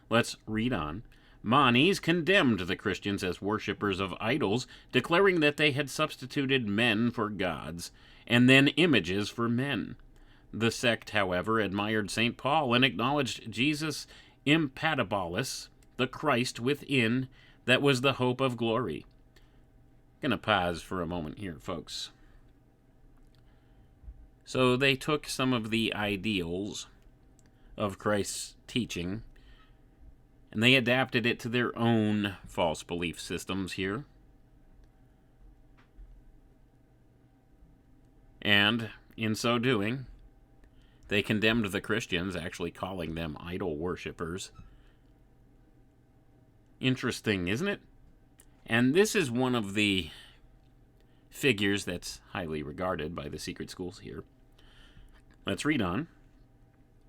Let's read on. Manes condemned the Christians as worshippers of idols, declaring that they had substituted men for gods, and then images for men. The sect, however, admired St. Paul and acknowledged Jesus Impatibilis, the Christ within, that was the hope of glory. Gonna pause for a moment here, folks. So they took some of the ideals of Christ's teaching, and they adapted it to their own false belief systems here. And in so doing, they condemned the Christians, actually calling them idol worshippers. Interesting, isn't it? And this is one of the figures that's highly regarded by the secret schools here. Let's read on.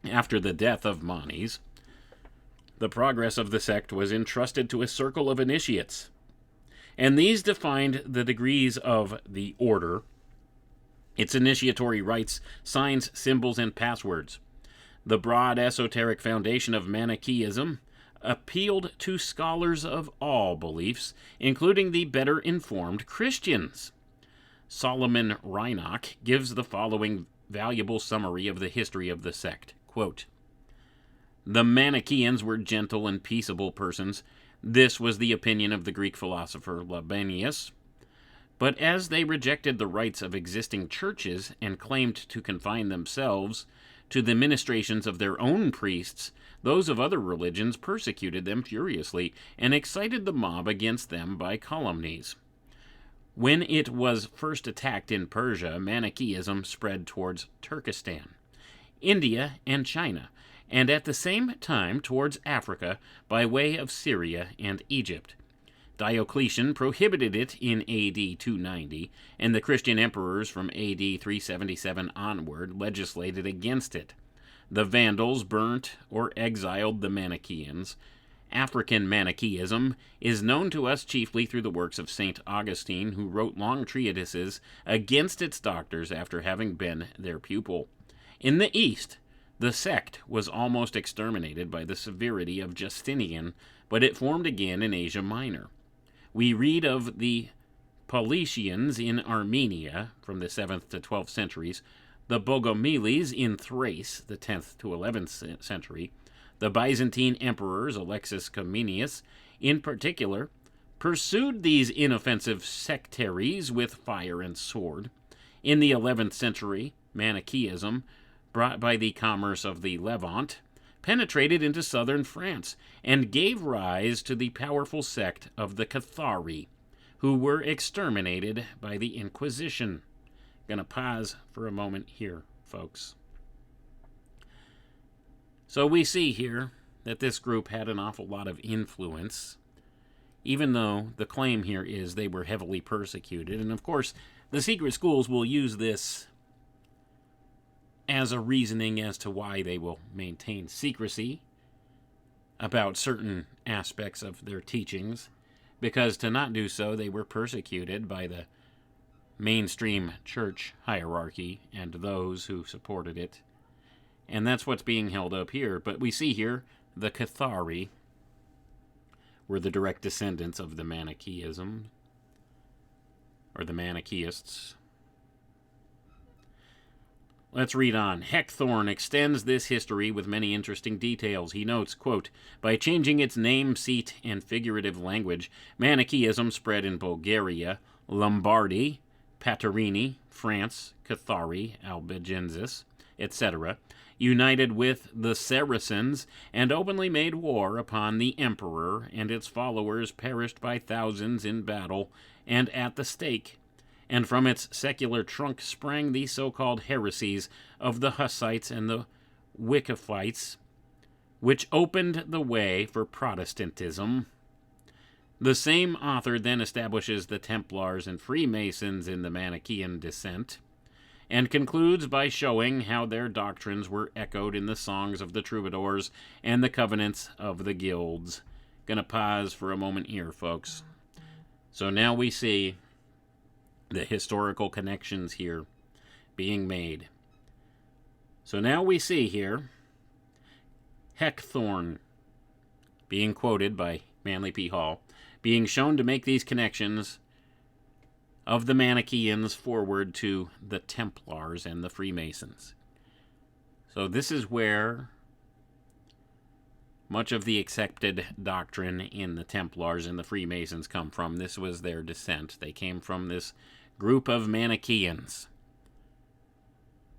After the death of Manes, The progress of the sect was entrusted to a circle of initiates, and these defined the degrees of the order, its initiatory rites, signs, symbols, and passwords. The broad esoteric foundation of Manichaeism appealed to scholars of all beliefs, including the better-informed Christians. Solomon Reinach gives the following valuable summary of the history of the sect. Quote, "The Manichaeans were gentle and peaceable persons. This was the opinion of the Greek philosopher Libanius. But as they rejected the rights of existing churches and claimed to confine themselves to the ministrations of their own priests, those of other religions persecuted them furiously and excited the mob against them by calumnies. When it was first attacked in Persia, Manichaeism spread towards Turkestan, India, and China, and at the same time towards Africa by way of Syria and Egypt. Diocletian prohibited it in AD 290, and the Christian emperors from AD 377 onward legislated against it. The Vandals burnt or exiled the Manichaeans. African Manichaeism is known to us chiefly through the works of St. Augustine, who wrote long treatises against its doctors after having been their pupil. In the East, the sect was almost exterminated by the severity of Justinian, but it formed again in Asia Minor. We read of the Paulicians in Armenia from the 7th to 12th centuries, the Bogomiles in Thrace, the 10th to 11th century. The Byzantine emperors, Alexis Comnenus in particular, pursued these inoffensive sectaries with fire and sword. In the 11th century, Manichaeism, brought by the commerce of the Levant, penetrated into southern France and gave rise to the powerful sect of the Cathari, who were exterminated by the Inquisition. Gonna pause for a moment here, folks. So we see here that this group had an awful lot of influence, even though the claim here is they were heavily persecuted. And of course, the secret schools will use this as a reasoning as to why they will maintain secrecy about certain aspects of their teachings, because to not do so, they were persecuted by the mainstream church hierarchy and those who supported it. And that's what's being held up here. But we see here the Cathari were the direct descendants of the Manichaeism, or the Manichaeists. Let's read on. Heckthorn extends this history with many interesting details. He notes, quote, "By changing its name, seat, and figurative language, Manichaeism spread in Bulgaria, Lombardy, Patarini, France, Cathari, Albigensis, etc., united with the Saracens, and openly made war upon the emperor, and its followers perished by thousands in battle and at the stake. And from its secular trunk sprang the so-called heresies of the Hussites and the Wycliffites, which opened the way for Protestantism. The same author then establishes the Templars and Freemasons in the Manichaean descent, and concludes by showing how their doctrines were echoed in the songs of the troubadours and the covenants of the guilds." Gonna pause for a moment here, folks. So now we see the historical connections here being made. So now we see here Heckthorn being quoted by Manly P. Hall, being shown to make these connections of the Manichaeans forward to the Templars and the Freemasons. So this is where much of the accepted doctrine in the Templars and the Freemasons come from. This was their descent. They came from this group of Manichaeans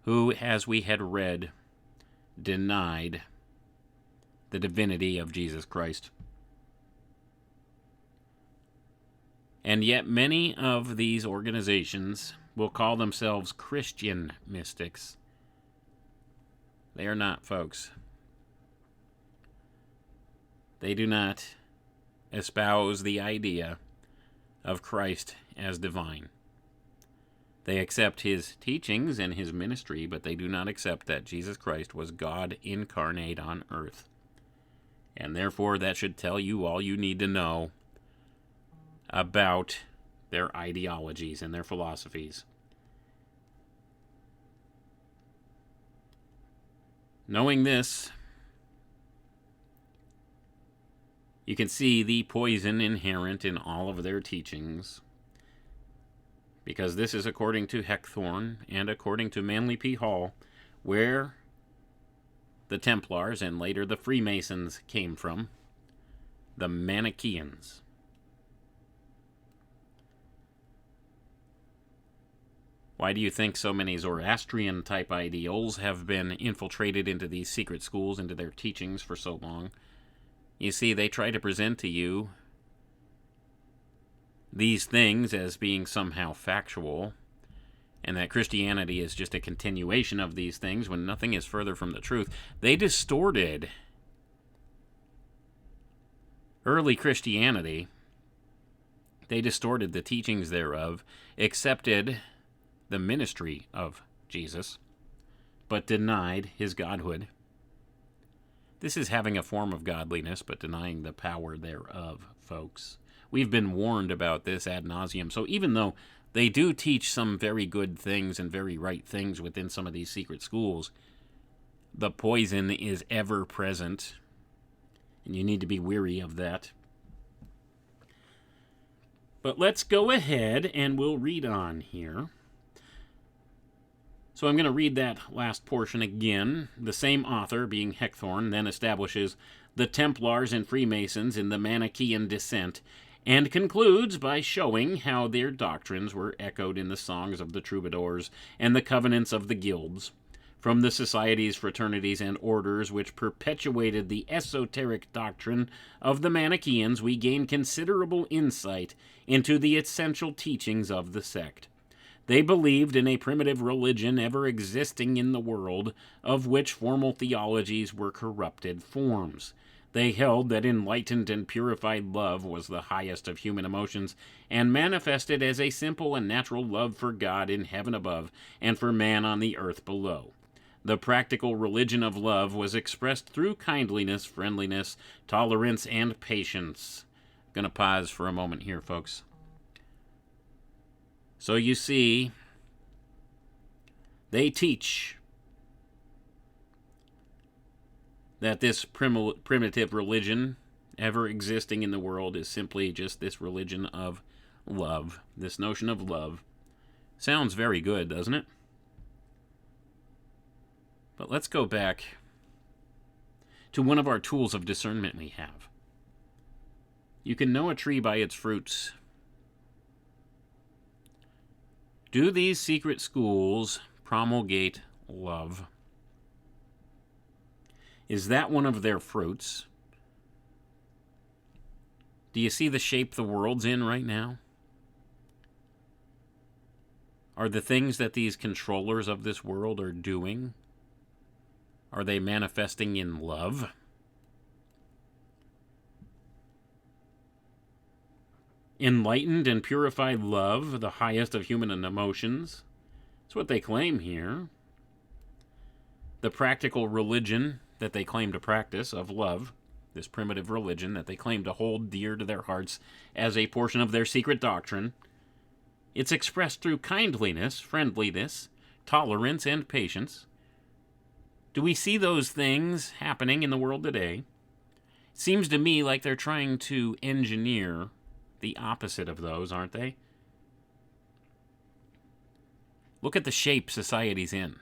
who, as we had read, denied the divinity of Jesus Christ. And yet many of these organizations will call themselves Christian mystics. They are not, folks. They do not espouse the idea of Christ as divine. They accept his teachings and his ministry, but they do not accept that Jesus Christ was God incarnate on earth. And therefore, that should tell you all you need to know about their ideologies and their philosophies. Knowing this, you can see the poison inherent in all of their teachings, because this is according to Heckthorn and according to Manly P. Hall, where the Templars and later the Freemasons came from, the Manichaeans. Why do you think so many Zoroastrian-type ideals have been infiltrated into these secret schools, into their teachings for so long? You see, they try to present to you these things as being somehow factual, and that Christianity is just a continuation of these things when nothing is further from the truth. They distorted early Christianity. They distorted the teachings thereof, accepted the ministry of Jesus, but denied his godhood. This is having a form of godliness, but denying the power thereof, folks. We've been warned about this ad nauseum. So even though they do teach some very good things and very right things within some of these secret schools, the poison is ever present, and you need to be weary of that. But let's go ahead and we'll read on here. So I'm going to read that last portion again. The same author, being Heckthorn, then establishes the Templars and Freemasons in the Manichaean descent, and concludes by showing how their doctrines were echoed in the songs of the troubadours and the covenants of the guilds. From the societies, fraternities, and orders which perpetuated the esoteric doctrine of the Manichaeans, we gain considerable insight into the essential teachings of the sect. They believed in a primitive religion ever existing in the world, of which formal theologies were corrupted forms. They held that enlightened and purified love was the highest of human emotions, and manifested as a simple and natural love for God in heaven above, and for man on the earth below. The practical religion of love was expressed through kindliness, friendliness, tolerance, and patience. I'm going to pause for a moment here, folks. So you see, they teach that this primitive religion ever existing in the world is simply just this religion of love. This notion of love. Sounds very good, doesn't it? But let's go back to one of our tools of discernment we have. You can know a tree by its fruits. Do these secret schools promulgate love? Is that one of their fruits? Do you see the shape the world's in right now? Are the things that these controllers of this world are doing, are they manifesting in love? Enlightened and purified love, the highest of human emotions. That's what they claim here. The practical religion that they claim to practice of love, this primitive religion that they claim to hold dear to their hearts as a portion of their secret doctrine, it's expressed through kindliness, friendliness, tolerance, and patience. Do we see those things happening in the world today? It seems to me like they're trying to engineer the opposite of those, aren't they? Look at the shape society's in.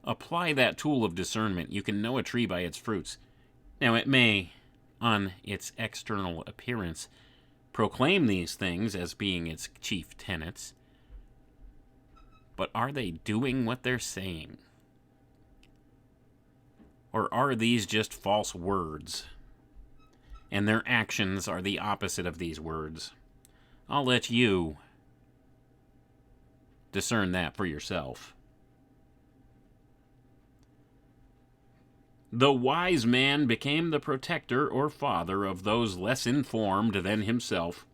Apply that tool of discernment. You can know a tree by its fruits. Now, it may, on its external appearance, proclaim these things as being its chief tenets, but are they doing what they're saying? Or are these just false words, and their actions are the opposite of these words? I'll let you discern that for yourself. The wise man became the protector or father of those less informed than himself.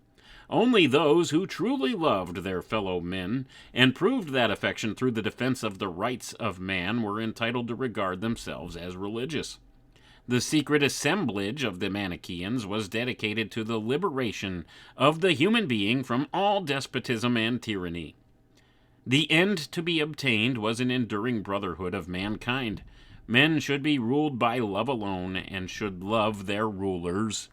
Only those who truly loved their fellow men and proved that affection through the defense of the rights of man were entitled to regard themselves as religious. The secret assemblage of the Manichaeans was dedicated to the liberation of the human being from all despotism and tyranny. The end to be obtained was an enduring brotherhood of mankind. Men should be ruled by love alone and should love their rulers.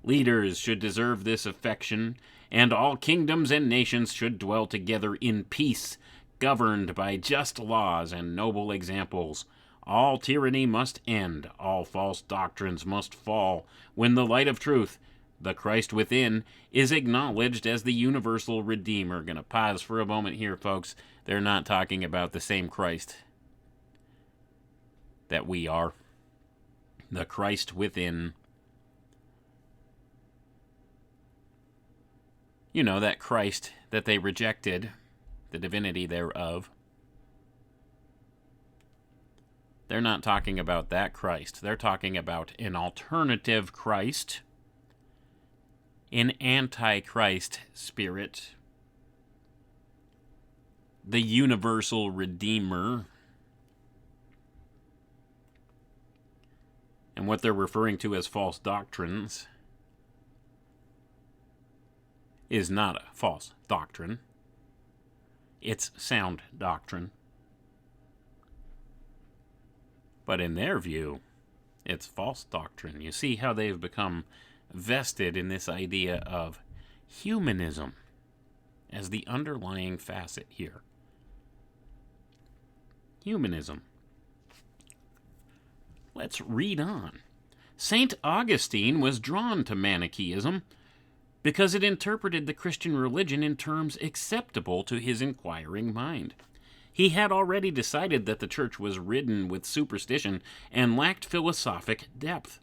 Leaders should deserve this affection, and all kingdoms and nations should dwell together in peace, governed by just laws and noble examples. All tyranny must end, all false doctrines must fall, when the light of truth, the Christ within, is acknowledged as the universal Redeemer. Gonna pause for a moment here, folks. They're not talking about the same Christ that we are. The Christ within. You know, that Christ that they rejected, the divinity thereof. They're not talking about that Christ. They're talking about an alternative Christ, an antichrist spirit, the universal Redeemer. And what they're referring to as false doctrines is not a false doctrine. It's sound doctrine. But in their view, it's false doctrine. You see how they've become vested in this idea of humanism as the underlying facet here. Humanism. Let's read on. St. Augustine was drawn to Manichaeism because it interpreted the Christian religion in terms acceptable to his inquiring mind. He had already decided that the church was ridden with superstition and lacked philosophic depth.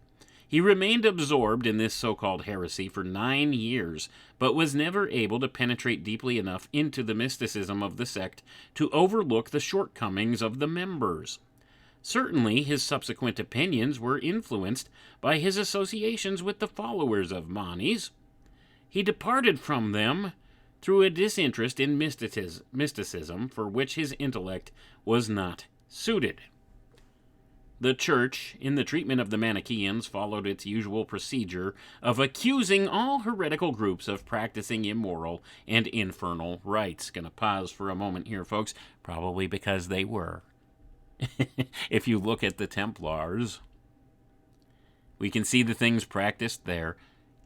He remained absorbed in this so-called heresy for 9 years, but was never able to penetrate deeply enough into the mysticism of the sect to overlook the shortcomings of the members. Certainly, his subsequent opinions were influenced by his associations with the followers of Manes. He departed from them through a disinterest in mysticism for which his intellect was not suited. The church, in the treatment of the Manichaeans, followed its usual procedure of accusing all heretical groups of practicing immoral and infernal rites. Gonna pause for a moment here, folks, probably because they were. If you look at the Templars, we can see the things practiced there.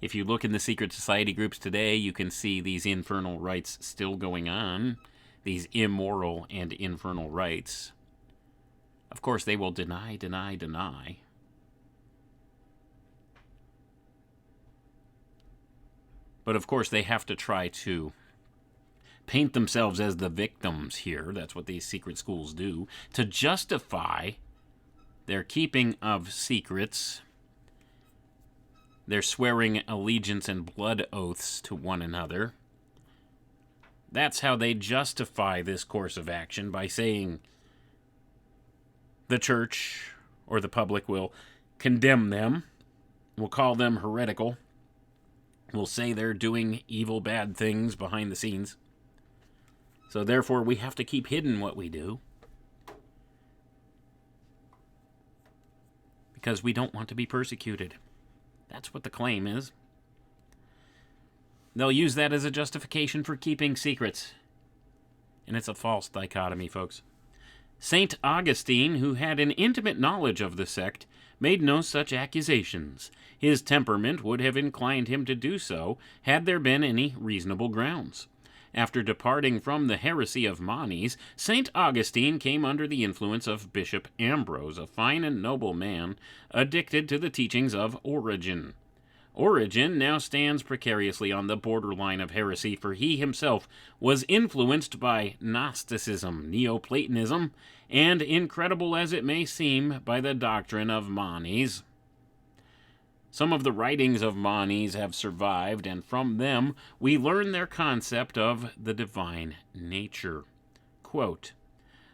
If you look in the secret society groups today, you can see these infernal rites still going on, these immoral and infernal rites. Of course, they will deny. But of course, they have to try to paint themselves as the victims here. That's what these secret schools do, to justify their keeping of secrets, their swearing allegiance and blood oaths to one another. That's how they justify this course of action, by saying the church or the public will condemn them, will call them heretical, will say they're doing evil, bad things behind the scenes. So therefore, we have to keep hidden what we do, because we don't want to be persecuted. That's what the claim is. They'll use that as a justification for keeping secrets. And it's a false dichotomy, folks. St. Augustine, who had an intimate knowledge of the sect, made no such accusations. His temperament would have inclined him to do so, had there been any reasonable grounds. After departing from the heresy of Manes, St. Augustine came under the influence of Bishop Ambrose, a fine and noble man, addicted to the teachings of Origen. Origen now stands precariously on the borderline of heresy, for he himself was influenced by Gnosticism, Neoplatonism, and, incredible as it may seem, by the doctrine of Manes. Some of the writings of Manes have survived, and from them we learn their concept of the divine nature. Quote,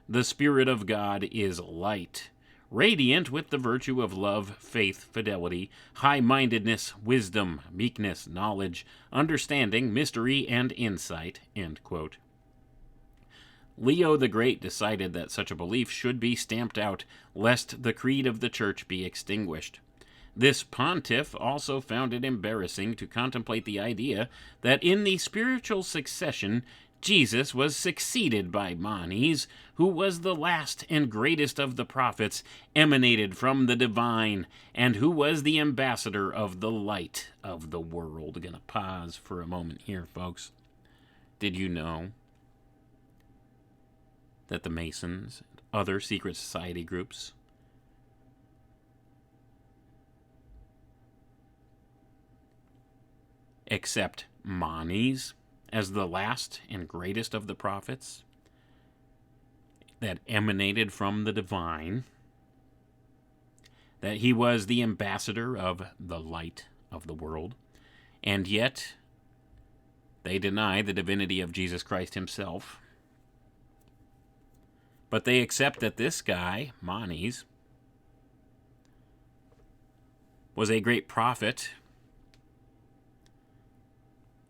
"The Spirit of God is light, radiant with the virtue of love, faith, fidelity, high-mindedness, wisdom, meekness, knowledge, understanding, mystery, and insight." End quote. Leo the Great decided that such a belief should be stamped out, lest the creed of the church be extinguished. This pontiff also found it embarrassing to contemplate the idea that in the spiritual succession, Jesus was succeeded by Manes, who was the last and greatest of the prophets, emanated from the divine, and who was the ambassador of the light of the world. Gonna pause for a moment here, folks. Did you know that the Masons and other secret society groups accept Manes as the last and greatest of the prophets that emanated from the divine, that he was the ambassador of the light of the world, and yet they deny the divinity of Jesus Christ himself. But they accept that this guy, Manes, was a great prophet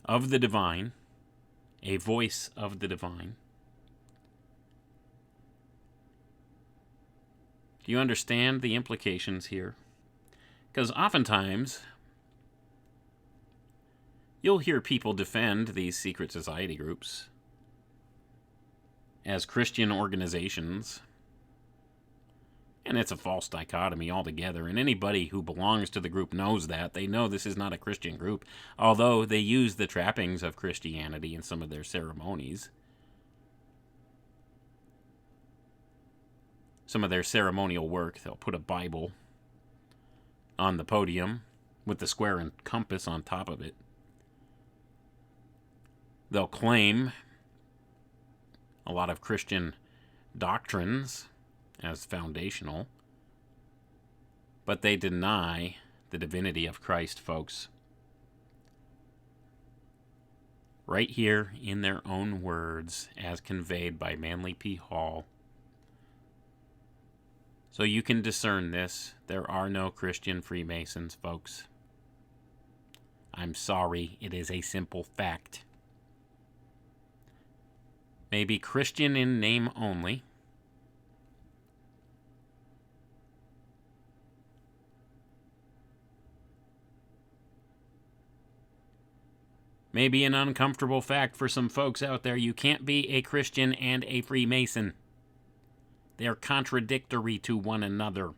of the divine, a voice of the divine. Do you understand the implications here? Because oftentimes you'll hear people defend these secret society groups as Christian organizations, and it's a false dichotomy altogether, and anybody who belongs to the group knows that. They know this is not a Christian group, although they use the trappings of Christianity in some of their ceremonies. Some of their ceremonial work, they'll put a Bible on the podium with the square and compass on top of it. They'll claim a lot of Christian doctrines as foundational, but they deny the divinity of Christ, folks. Right here in their own words, as conveyed by Manly P. Hall. So you can discern this. There are no Christian Freemasons, folks. I'm sorry, it is a simple fact. Maybe Christian in name only. Maybe an uncomfortable fact for some folks out there. You can't be a Christian and a Freemason. They're contradictory to one another.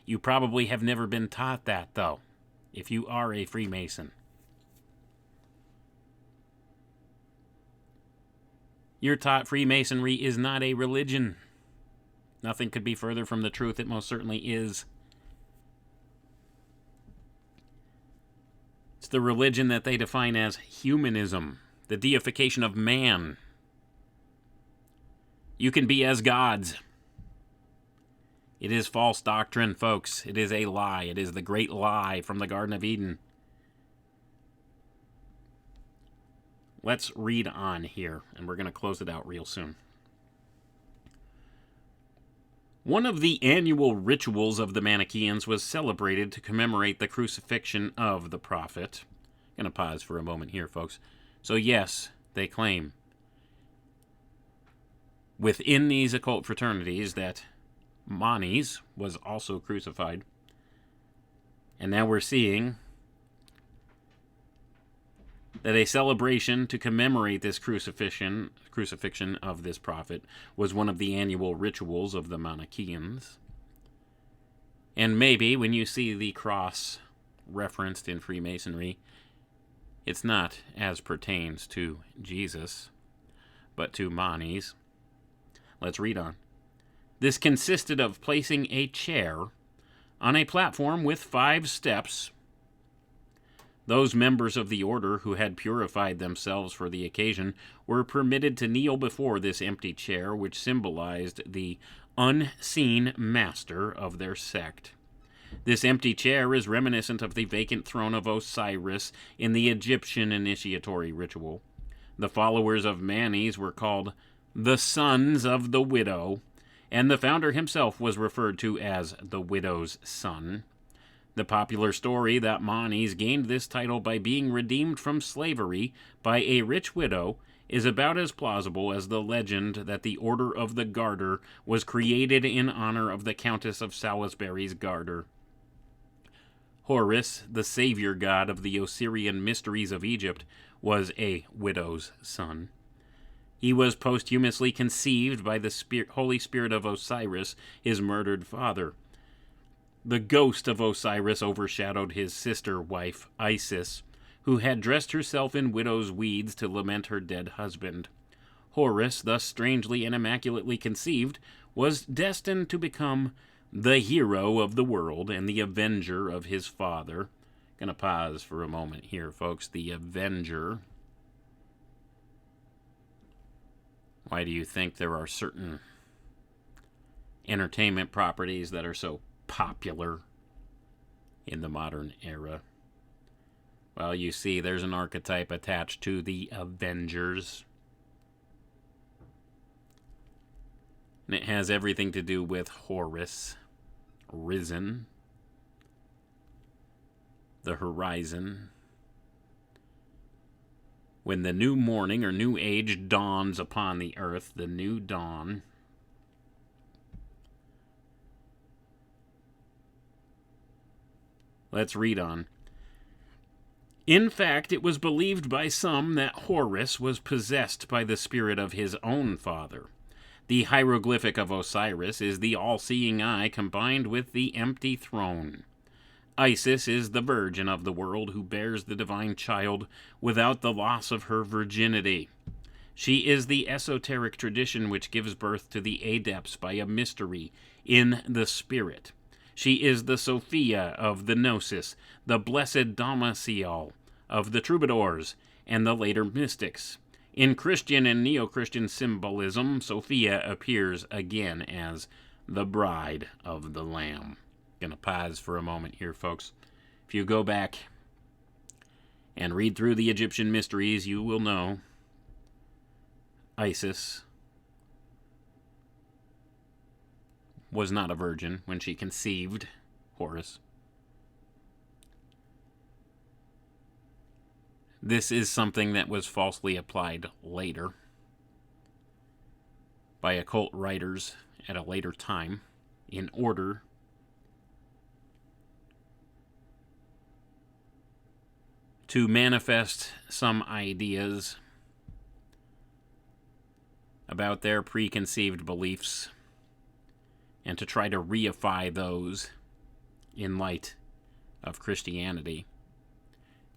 You probably have never been taught that, though, if you are a Freemason. You're taught Freemasonry is not a religion. Nothing could be further from the truth. It most certainly is. It's the religion that they define as humanism, the deification of man. You can be as gods. It is false doctrine, folks. It is a lie. It is the great lie from the Garden of Eden. Let's read on here, and we're going to close it out real soon. One of the annual rituals of the Manichaeans was celebrated to commemorate the crucifixion of the prophet. I'm going to pause for a moment here, folks. So yes, they claim within these occult fraternities that Manes was also crucified. And now we're seeing that a celebration to commemorate this crucifixion of this prophet was one of the annual rituals of the Manichaeans. And maybe when you see the cross referenced in Freemasonry, it's not as pertains to Jesus, but to Manes. Let's read on. This consisted of placing a chair on a platform with 5 steps. Those members of the order who had purified themselves for the occasion were permitted to kneel before this empty chair, which symbolized the unseen master of their sect. This empty chair is reminiscent of the vacant throne of Osiris in the Egyptian initiatory ritual. The followers of Manes were called the Sons of the Widow, and the founder himself was referred to as the Widow's Son. The popular story that Manes gained this title by being redeemed from slavery by a rich widow is about as plausible as the legend that the Order of the Garter was created in honor of the Countess of Salisbury's garter. Horus, the savior god of the Osirian mysteries of Egypt, was a widow's son. He was posthumously conceived by the Holy Spirit of Osiris, his murdered father. The ghost of Osiris overshadowed his sister wife, Isis, who had dressed herself in widow's weeds to lament her dead husband. Horus, thus strangely and immaculately conceived, was destined to become the hero of the world and the avenger of his father. Gonna pause for a moment here, folks. The avenger. Why do you think there are certain entertainment properties that are so popular in the modern era? Well, you see, there's an archetype attached to the Avengers. And it has everything to do with Horus, risen, the horizon. When the new morning or new age dawns upon the earth, the new dawn, let's read on. In fact, it was believed by some that Horus was possessed by the spirit of his own father. The hieroglyphic of Osiris is the all-seeing eye combined with the empty throne. Isis is the virgin of the world who bears the divine child without the loss of her virginity. She is the esoteric tradition which gives birth to the adepts by a mystery in the spirit. She is the Sophia of the Gnosis, the blessed domicile of the troubadours and the later mystics. In Christian and Neo-Christian symbolism, Sophia appears again as the bride of the Lamb. Gonna pause for a moment here, folks. If you go back and read through the Egyptian mysteries, you will know Isis was not a virgin when she conceived Horus. This is something that was falsely applied later by occult writers at a later time in order to manifest some ideas about their preconceived beliefs and to try to reify those in light of Christianity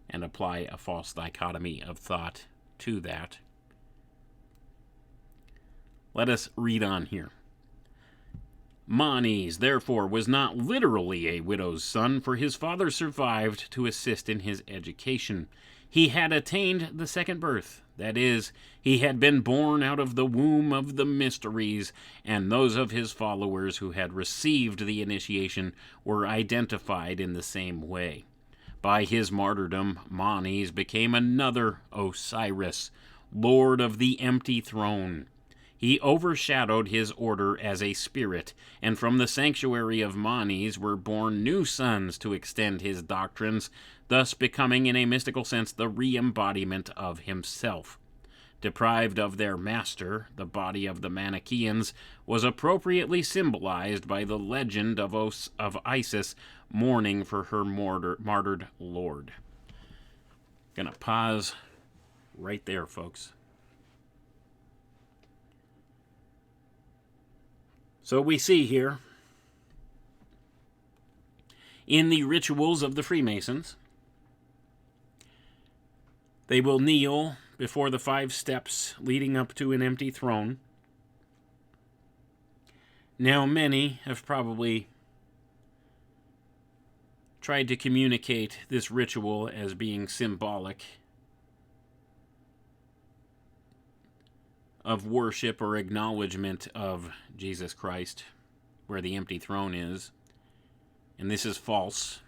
and apply a false dichotomy of thought to that. Let us read on here. Manes, therefore, was not literally a widow's son, for his father survived to assist in his education. He had attained the second birth. That is, he had been born out of the womb of the mysteries, and those of his followers who had received the initiation were identified in the same way. By his martyrdom, Manes became another Osiris, lord of the empty throne. He overshadowed his order as a spirit, and from the sanctuary of Manes were born new sons to extend his doctrines, thus becoming in a mystical sense the re-embodiment of himself. Deprived of their master, the body of the Manichaeans was appropriately symbolized by the legend of Isis mourning for her martyred lord. Gonna pause right there, folks. So we see here, in the rituals of the Freemasons, they will kneel before the 5 steps leading up to an empty throne. Now, many have probably tried to communicate this ritual as being symbolic of worship or acknowledgement of Jesus Christ, where the empty throne is. And this is false.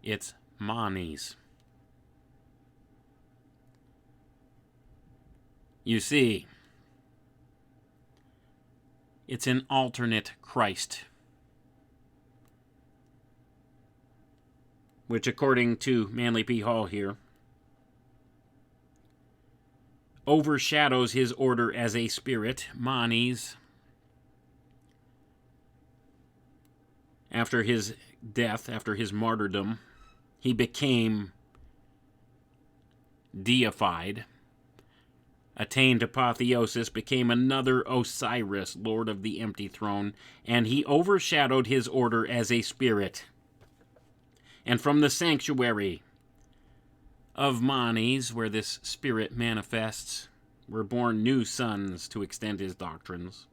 It's Manes. You see, it's an alternate Christ, which according to Manly P. Hall here, overshadows his order as a spirit, manes. After his death, after his martyrdom, he became deified, attained apotheosis, became another Osiris, Lord of the Empty Throne, and he overshadowed his order as a spirit. And from the sanctuary of Manes, where this spirit manifests, were born new sons to extend his doctrines,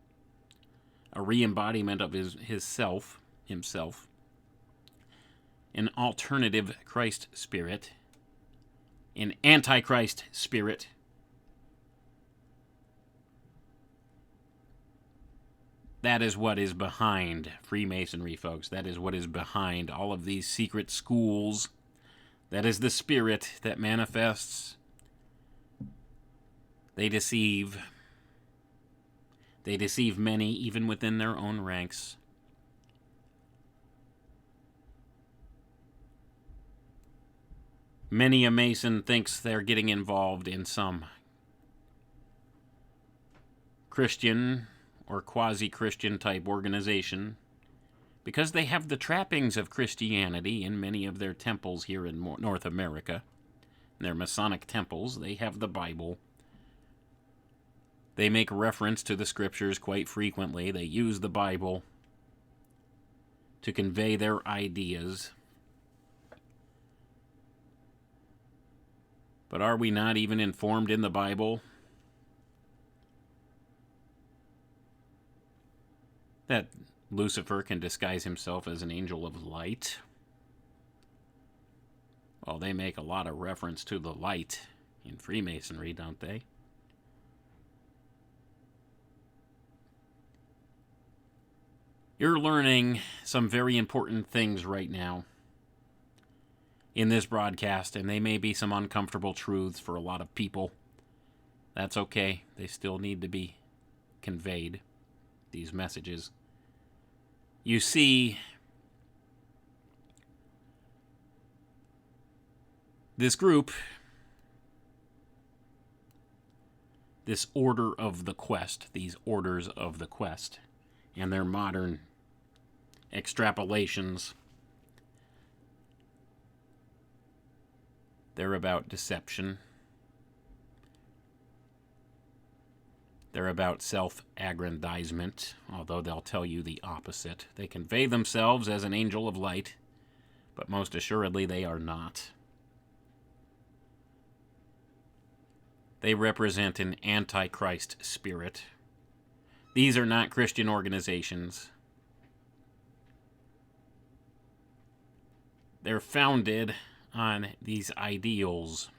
a re-embodiment of himself, an alternative Christ spirit, an antichrist spirit. That is what is behind Freemasonry, folks. That is what is behind all of these secret schools. That is the spirit that manifests. They deceive. They deceive many, even within their own ranks. Many a Mason thinks they're getting involved in some Christian or quasi-Christian type organization because they have the trappings of Christianity in many of their temples here in North America. In their Masonic temples, they have the Bible. They make reference to the scriptures quite frequently. They use the Bible to convey their ideas. But are we not even informed in the Bible that Lucifer can disguise himself as an angel of light? Well, they make a lot of reference to the light in Freemasonry, don't they? You're learning some very important things right now in this broadcast, and they may be some uncomfortable truths for a lot of people. That's okay. They still need to be conveyed, these messages. You see, this group, this order of the quest, these orders of the quest, and their modern extrapolations, they're about deception. They're about self-aggrandizement, although they'll tell you the opposite. They convey themselves as an angel of light, but most assuredly they are not. They represent an antichrist spirit. These are not Christian organizations. They're founded on these ideals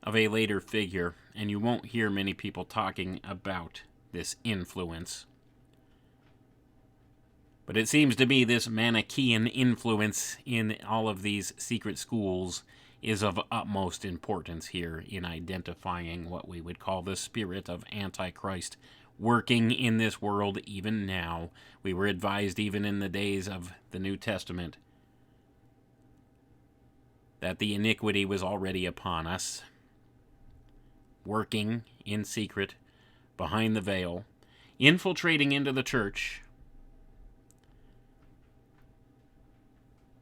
of a later figure, and you won't hear many people talking about this influence. But it seems to be this Manichaean influence in all of these secret schools is of utmost importance here in identifying what we would call the spirit of Antichrist working in this world even now. We were advised even in the days of the New Testament that the iniquity was already upon us, working in secret, behind the veil, infiltrating into the church.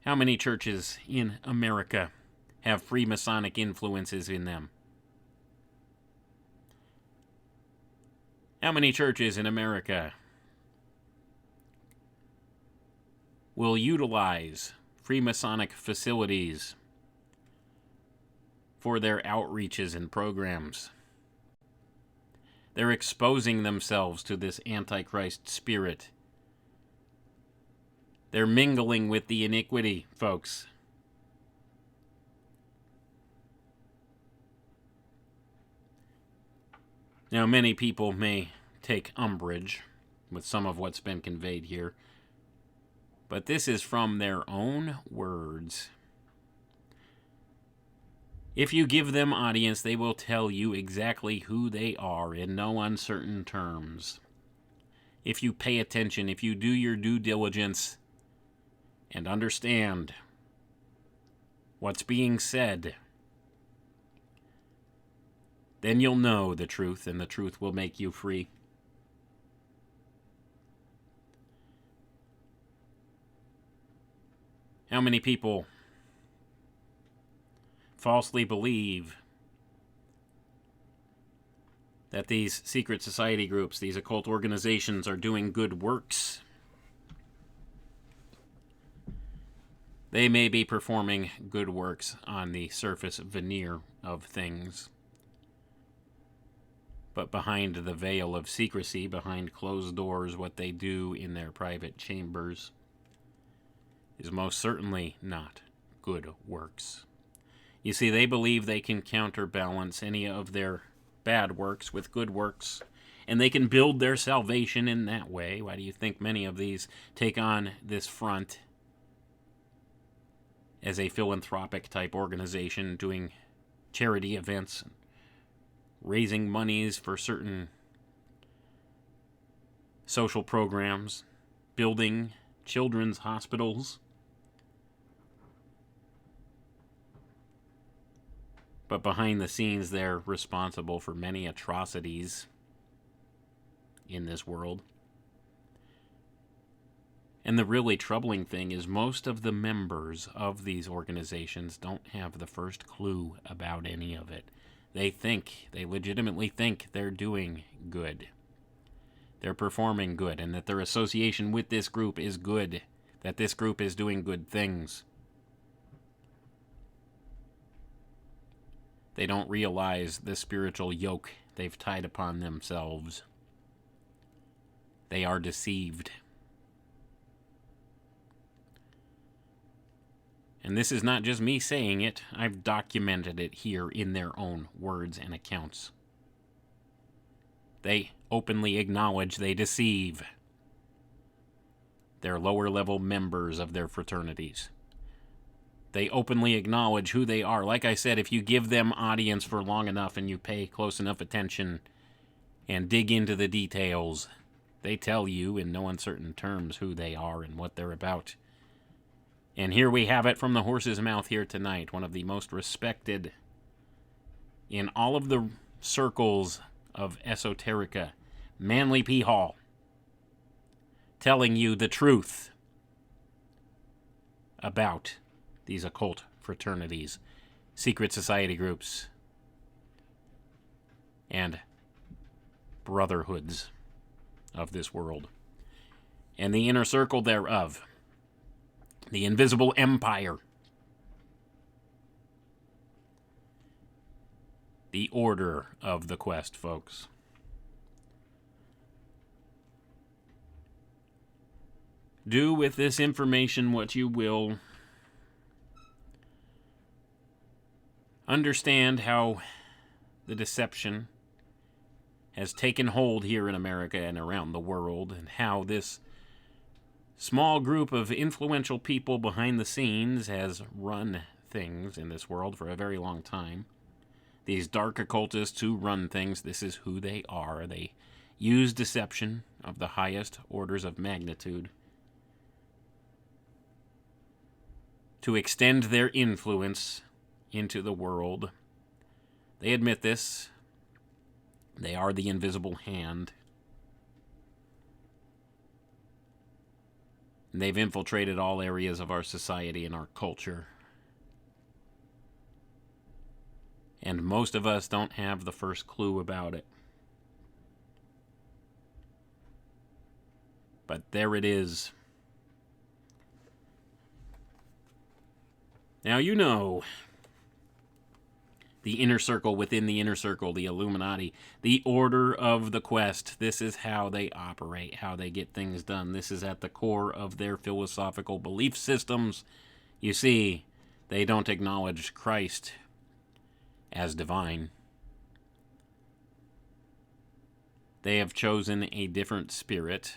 How many churches in America have Freemasonic influences in them? How many churches in America will utilize Freemasonic facilities for their outreaches and programs? They're exposing themselves to this Antichrist spirit. They're mingling with the iniquity, folks. Now, many people may take umbrage with some of what's been conveyed here, but this is from their own words. If you give them audience, they will tell you exactly who they are in no uncertain terms. If you pay attention, if you do your due diligence and understand what's being said, Then you'll know the truth, and the truth will make you free. How many people falsely believe that these secret society groups, these occult organizations, are doing good works? They may be performing good works on the surface veneer of things, but behind the veil of secrecy, behind closed doors, what they do in their private chambers is most certainly not good works. You see, they believe they can counterbalance any of their bad works with good works, and they can build their salvation in that way. Why do you think many of these take on this front as a philanthropic type organization, doing charity events, raising monies for certain social programs, building children's hospitals? But behind the scenes, they're responsible for many atrocities in this world. And the really troubling thing is most of the members of these organizations don't have the first clue about any of it. They legitimately think they're doing good. They're performing good, and that their association with this group is good, that this group is doing good things. They don't realize the spiritual yoke they've tied upon themselves. They are deceived. And this is not just me saying it. I've documented it here in their own words and accounts. They openly acknowledge they deceive their lower level members of their fraternities. They openly acknowledge who they are. Like I said, if you give them audience for long enough and you pay close enough attention and dig into the details, they tell you in no uncertain terms who they are and what they're about. And here we have it from the horse's mouth here tonight, one of the most respected in all of the circles of esoterica, Manly P. Hall, telling you the truth about these occult fraternities, secret society groups, and brotherhoods of this world, and the inner circle thereof, the invisible empire, the order of the quest, folks. Do with this information what you will. Understand how the deception has taken hold here in America and around the world, and how this small group of influential people behind the scenes has run things in this world for a very long time. These dark occultists who run things, this is who they are. They use deception of the highest orders of magnitude to extend their influence into the world. They admit this. They are the invisible hand. And they've infiltrated all areas of our society and our culture. And most of us don't have the first clue about it. But there it is. Now you know the inner circle within the inner circle, the Illuminati, the order of the quest. This is how they operate, how they get things done. This is at the core of their philosophical belief systems. You see, they don't acknowledge Christ as divine. They have chosen a different spirit,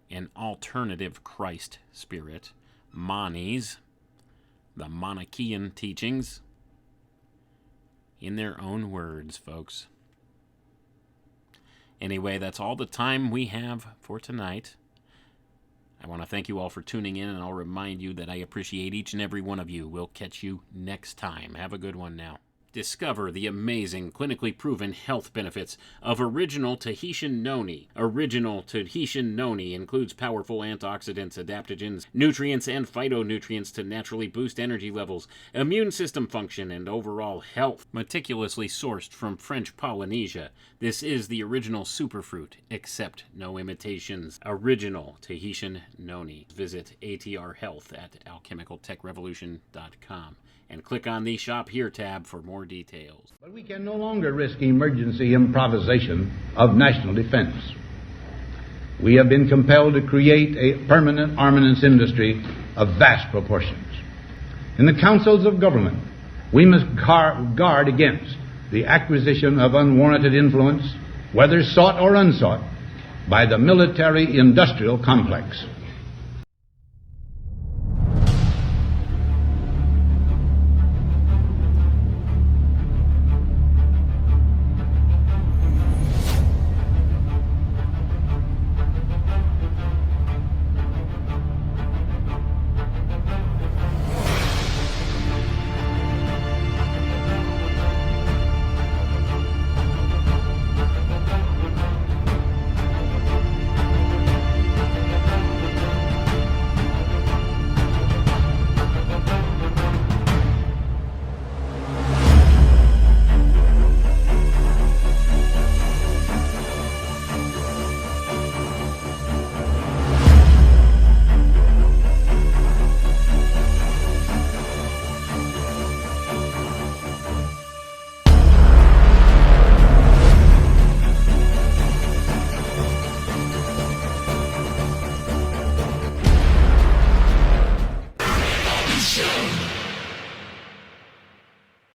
an alternative Christ spirit, Manes, the Manichaean teachings, in their own words, folks. Anyway, that's all the time we have for tonight. I want to thank you all for tuning in, and I'll remind you that I appreciate each and every one of you. We'll catch you next time. Have a good one now. Discover the amazing, clinically proven health benefits of Original Tahitian Noni. Original Tahitian Noni includes powerful antioxidants, adaptogens, nutrients, and phytonutrients to naturally boost energy levels, immune system function, and overall health. Meticulously sourced from French Polynesia, this is the original superfruit. Accept no imitations. Original Tahitian Noni. Visit ATR Health at alchemicaltechrevolution.com. and click on the Shop Here tab for more details. But we can no longer risk emergency improvisation of national defense. We have been compelled to create a permanent armaments industry of vast proportions. In the councils of government, we must guard against the acquisition of unwarranted influence, whether sought or unsought, by the military-industrial complex.